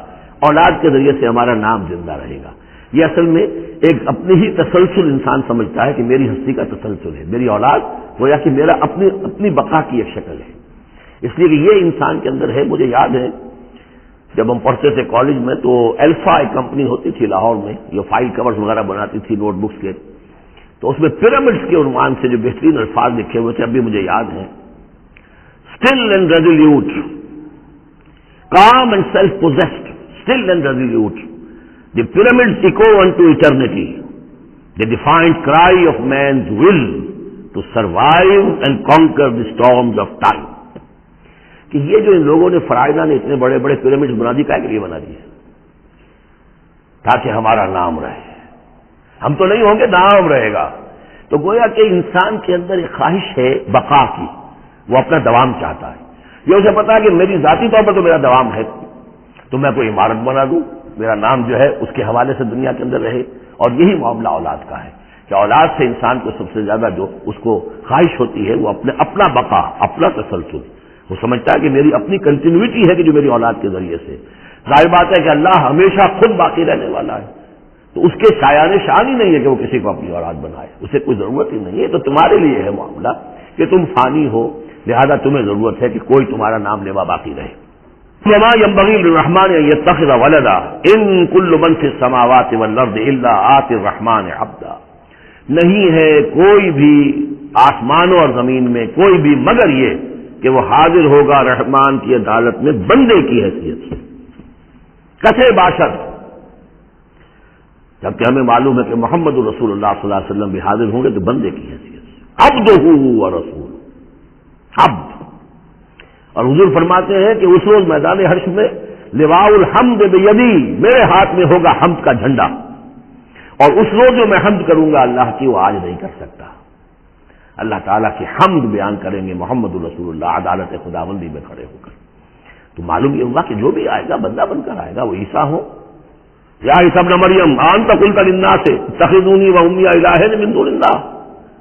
اولاد کے ذریعے سے ہمارا نام زندہ رہے گا. یہ اصل میں ایک اپنی ہی تسلسل انسان سمجھتا ہے کہ میری ہستی کا تسلسل ہے, میری اولاد گویا کہ میرا اپنی بقا کی ایک شکل ہے. اس لیے کہ یہ انسان کے اندر ہے. مجھے یاد ہے جب ہم پڑھتے تھے کالج میں تو الفا ایک کمپنی ہوتی تھی لاہور میں, جو فائل کورز وغیرہ بناتی تھی نوٹ بکس کے, تو اس میں پیرامڈس کے عنوان سے جو بہترین الفاظ لکھے ہوئے تھے اب بھی مجھے یاد ہیں. Still and resolute, calm and self-possessed, still and resolute. The pyramids echo unto eternity, the defiant cry of man's will to survive and conquer the storms of time. کہ یہ جو ان لوگوں نے فرائضہ نے اتنے بڑے بڑے پیرامڈز بنا دی, کائے کے لیے بنا دیے؟ تاکہ ہمارا نام رہے. ہم تو نہیں ہوں گے, نام رہے گا. تو گویا کہ انسان کے اندر ایک خواہش ہے بقا کی, وہ اپنا دوام چاہتا ہے. یہ اسے پتا ہے کہ میری ذاتی طور پر تو میرا دوام ہے, تو میں کوئی عمارت بنا دوں, میرا نام جو ہے اس کے حوالے سے دنیا کے اندر رہے. اور یہی معاملہ اولاد کا ہے کہ اولاد سے انسان کو سب سے زیادہ جو اس کو خواہش ہوتی ہے وہ اپنا بقا, اپنا تسلسل. وہ سمجھتا ہے کہ میری اپنی کنٹینیوٹی ہے کہ جو میری اولاد کے ذریعے سے. ظاہر بات ہے کہ اللہ ہمیشہ خود باقی رہنے والا ہے, تو اس کے شایان شان ہی نہیں ہے کہ وہ کسی کو اپنی اولاد بنائے. اسے کوئی ضرورت ہی نہیں ہے. تو تمہارے لیے ہے معاملہ کہ تم فانی ہو, لہذا تمہیں ضرورت ہے کہ کوئی تمہارا نام لیوا باقی رہے. وما ينبغي للرحمن ان يتخذ ولدا ان كل من في السماوات والارض الا آتي الرحمن عبدا. نہیں ہے کوئی بھی آسمانوں اور زمین میں کوئی بھی مگر یہ کہ وہ حاضر ہوگا رحمان کی عدالت میں بندے کی حیثیت سے. کسے باشد, جبکہ ہمیں معلوم ہے کہ محمد رسول اللہ صلی اللہ علیہ وسلم بھی حاضر ہوں گے تو بندے کی حیثیت سے. عبدہ و رسول, عبد. اور حضور فرماتے ہیں کہ اس روز میدان حشر میں لواء الحمد بیدی, میرے ہاتھ میں ہوگا حمد کا جھنڈا, اور اس روز جو میں حمد کروں گا اللہ کی وہ آج نہیں کر سکتا. اللہ تعالیٰ کی حمد بیان کریں گے محمد رسول اللہ عدالت خداوندی میں کھڑے ہو کر. تو معلوم یہ ہوگا کہ جو بھی آئے گا بندہ بن کر آئے گا. وہ عیسیٰ ہو یا عیسی ابن مریم انت قلت للناس اتخذونی وامی الہین من دون اللہ,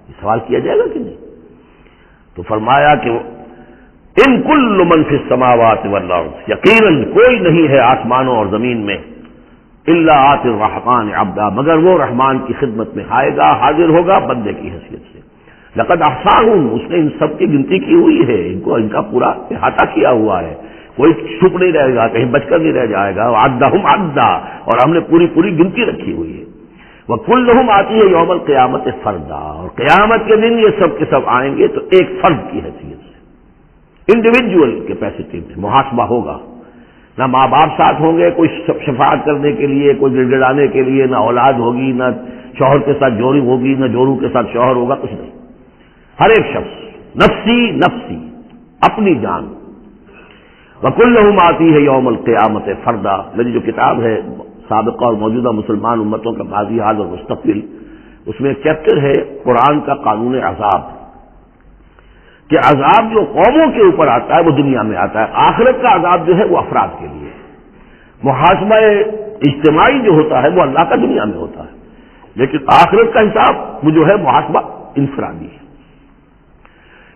یہ سوال کیا جائے گا کہ نہیں. تو فرمایا کہ ان کل من فی السماوات والارض, یقیناً کوئی نہیں ہے آسمانوں اور زمین میں, الا آتی الرحمن عبدا, مگر وہ رحمان کی خدمت میں آئے گا, حاضر ہوگا بندے کی حیثیت سے. لقد احصاہم, اس نے ان سب کی گنتی کی ہوئی ہے, ان کا پورا احاطہ کیا ہوا ہے, کوئی چھپ نہیں رہے گا, کہیں بچ کر نہیں رہ جائے گا. عدہم عدا, اور ہم نے پوری گنتی رکھی ہوئی ہے. وکلہم آتی ہے یوم القیامت فردا, اور قیامت کے دن یہ سب کے سب آئیں گے تو ایک فرد کی حیثیت سے, انڈیویجول کیپیسٹی میں محاسبہ ہوگا. نہ ماں باپ ساتھ ہوں گے کوئی شفاعت کرنے کے لیے, کوئی گڑگڑانے کے لیے, نہ اولاد ہوگی, نہ شوہر کے ساتھ جوڑی ہوگی, نہ جوڑوں کے ساتھ شوہر ہوگا, کچھ نہیں. ہر ایک شخص نفسی نفسی, اپنی جان. وکلہم آتی ہے یوم القیامت فردا. میری جو کتاب ہے سابقہ اور موجودہ مسلمان امتوں کا ماضی حال اور مستقبل, اس میں ایک چیپٹر ہے قرآن کا قانون عذاب, کہ عذاب جو قوموں کے اوپر آتا ہے وہ دنیا میں آتا ہے. آخرت کا عذاب جو ہے وہ افراد کے لیے. محاسبہ اجتماعی جو ہوتا ہے وہ اللہ کا دنیا میں ہوتا ہے, لیکن آخرت کا حساب وہ جو ہے محاسبہ انفرادی ہے.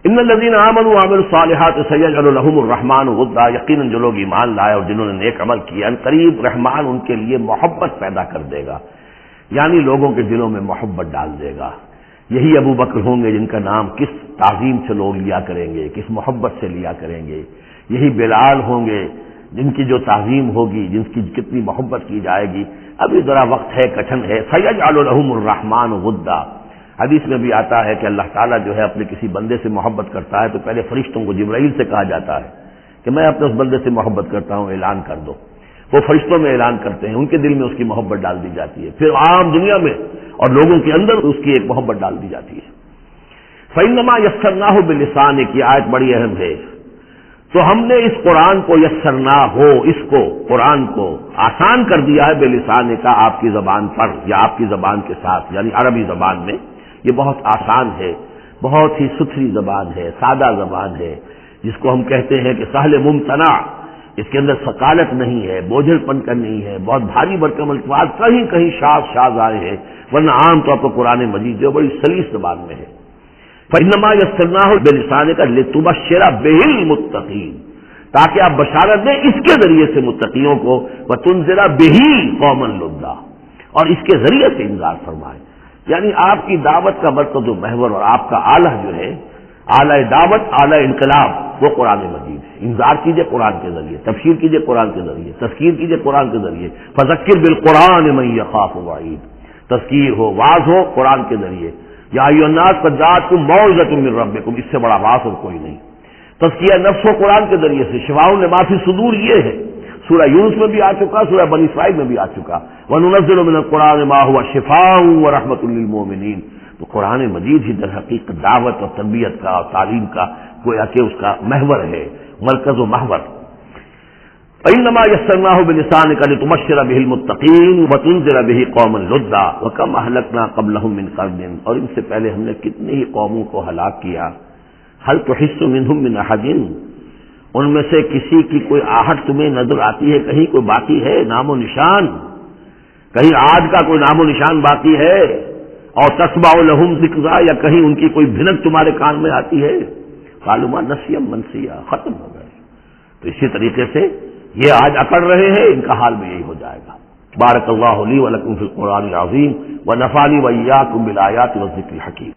ان الذین آمنوا وعملوا الصالحات سیجعل لهم الرحمن ودا, یقیناً جو لوگ ایمان لائے اور جنہوں نے نیک عمل کیا, ان قریب رحمان ان کے لیے محبت پیدا کر دے گا, یعنی لوگوں کے دلوں میں محبت ڈال دے گا. یہی ابو بکر ہوں گے جن کا نام کس تعظیم سے لوگ لیا کریں گے, کس محبت سے لیا کریں گے. یہی بلال ہوں گے جن کی جو تعظیم ہوگی, جن کی کتنی محبت کی جائے گی. ابھی ذرا وقت ہے, کٹھن ہے. سیجعل لهم الرحمن ودا, حدیث میں بھی آتا ہے کہ اللہ تعالیٰ جو ہے اپنے کسی بندے سے محبت کرتا ہے تو پہلے فرشتوں کو, جبرائیل سے کہا جاتا ہے کہ میں اپنے اس بندے سے محبت کرتا ہوں, اعلان کر دو. وہ فرشتوں میں اعلان کرتے ہیں, ان کے دل میں اس کی محبت ڈال دی جاتی ہے. پھر عام دنیا میں اور لوگوں کے اندر اس کی ایک محبت ڈال دی جاتی ہے. فإنما یسرناہ بلسانک, کی آیت بڑی اہم ہے. تو ہم نے اس قرآن کو یسرنا ہو, اس کو قرآن کو آسان کر دیا ہے بلسان کا, آپ کی زبان پر یا آپ کی زبان کے ساتھ, یعنی عربی زبان میں یہ بہت آسان ہے. بہت ہی ستھری زبان ہے، سادہ زبان ہے، جس کو ہم کہتے ہیں کہ سہل ممتنع، اس کے اندر ثقالت نہیں ہے، بوجھل پن کا نہیں ہے، بہت بھاری بھرکم الفاظ کہیں کہیں شاذ آئے ہیں، ورنہ عام طور پر قرآن مجید جو بڑی سلیس زبان میں ہے۔ فإنما يسرناه بلسانك لتبشر به المتقين، تاکہ آپ بشارت دیں اس کے ذریعے سے متقیوں کو، وتنذر به قوما لدا، اور اس کے ذریعے سے انذار فرمائے۔ یعنی آپ کی دعوت کا مرکز و محور اور آپ کا آلہ جو ہے، اعلی دعوت، اعلی انقلاب، وہ قرآن مجید ہے۔ انذار کیجئے قرآن کے ذریعے، تبشیر کیجئے قرآن کے ذریعے، تذکیر کیجئے قرآن کے ذریعے۔ فذکر بالقرآن من یخاف وعید، تذکیر ہو، واعظ ہو قرآن کے ذریعے۔ یا ایھا الناس قد جاءتکم موعظۃ من ربکم، اس سے بڑا واعظ اور کوئی نہیں۔ تزکیہ نفس ہو قرآن کے ذریعے سے، شفاء لما فی الصدور یہ ہے، سورہ یونس میں بھی آ چکا، سورہ بنی اسرائیل میں بھی آ چکا، وَنُنَزِّلُ مِنَ الْقُرْآنِ مَا هُوَ شِفَاءٌ وَرَحْمَةٌ لِّلْمُؤْمِنِينَ۔ تو قرآن مجید ہی در حقیقت دعوت اور تربیت کا اور تعلیم کا گویا کہ اس کا محور ہے، مرکز و محور۔ فإنما يسرناه بلسانك لتبشر به المتقين وتنذر به قوما لدا وكم أهلكنا قبلهم من قرن، اور ان سے پہلے ہم نے کتنی ہی قوموں کو ہلاک کیا۔ هل تحس منهم من أحد، ان میں سے کسی کی کوئی آہٹ تمہیں نظر آتی ہے؟ کہیں کوئی باقی ہے نام و نشان؟ کہیں عاد کا کوئی نام و نشان باقی ہے؟ اور تسمع لهم ذکرا، یا کہیں ان کی کوئی بھنک تمہارے کان میں آتی ہے؟ قالوا ما نسيا منسيا، ختم ہو گئے۔ تو اسی طریقے سے یہ آج اکڑ رہے ہیں، ان کا حال بھی یہی ہو جائے گا۔ بارک اللہ لی ولکم فی القرآن العظیم ونفعنی وإیاکم بالآیات والذکر الحکیم۔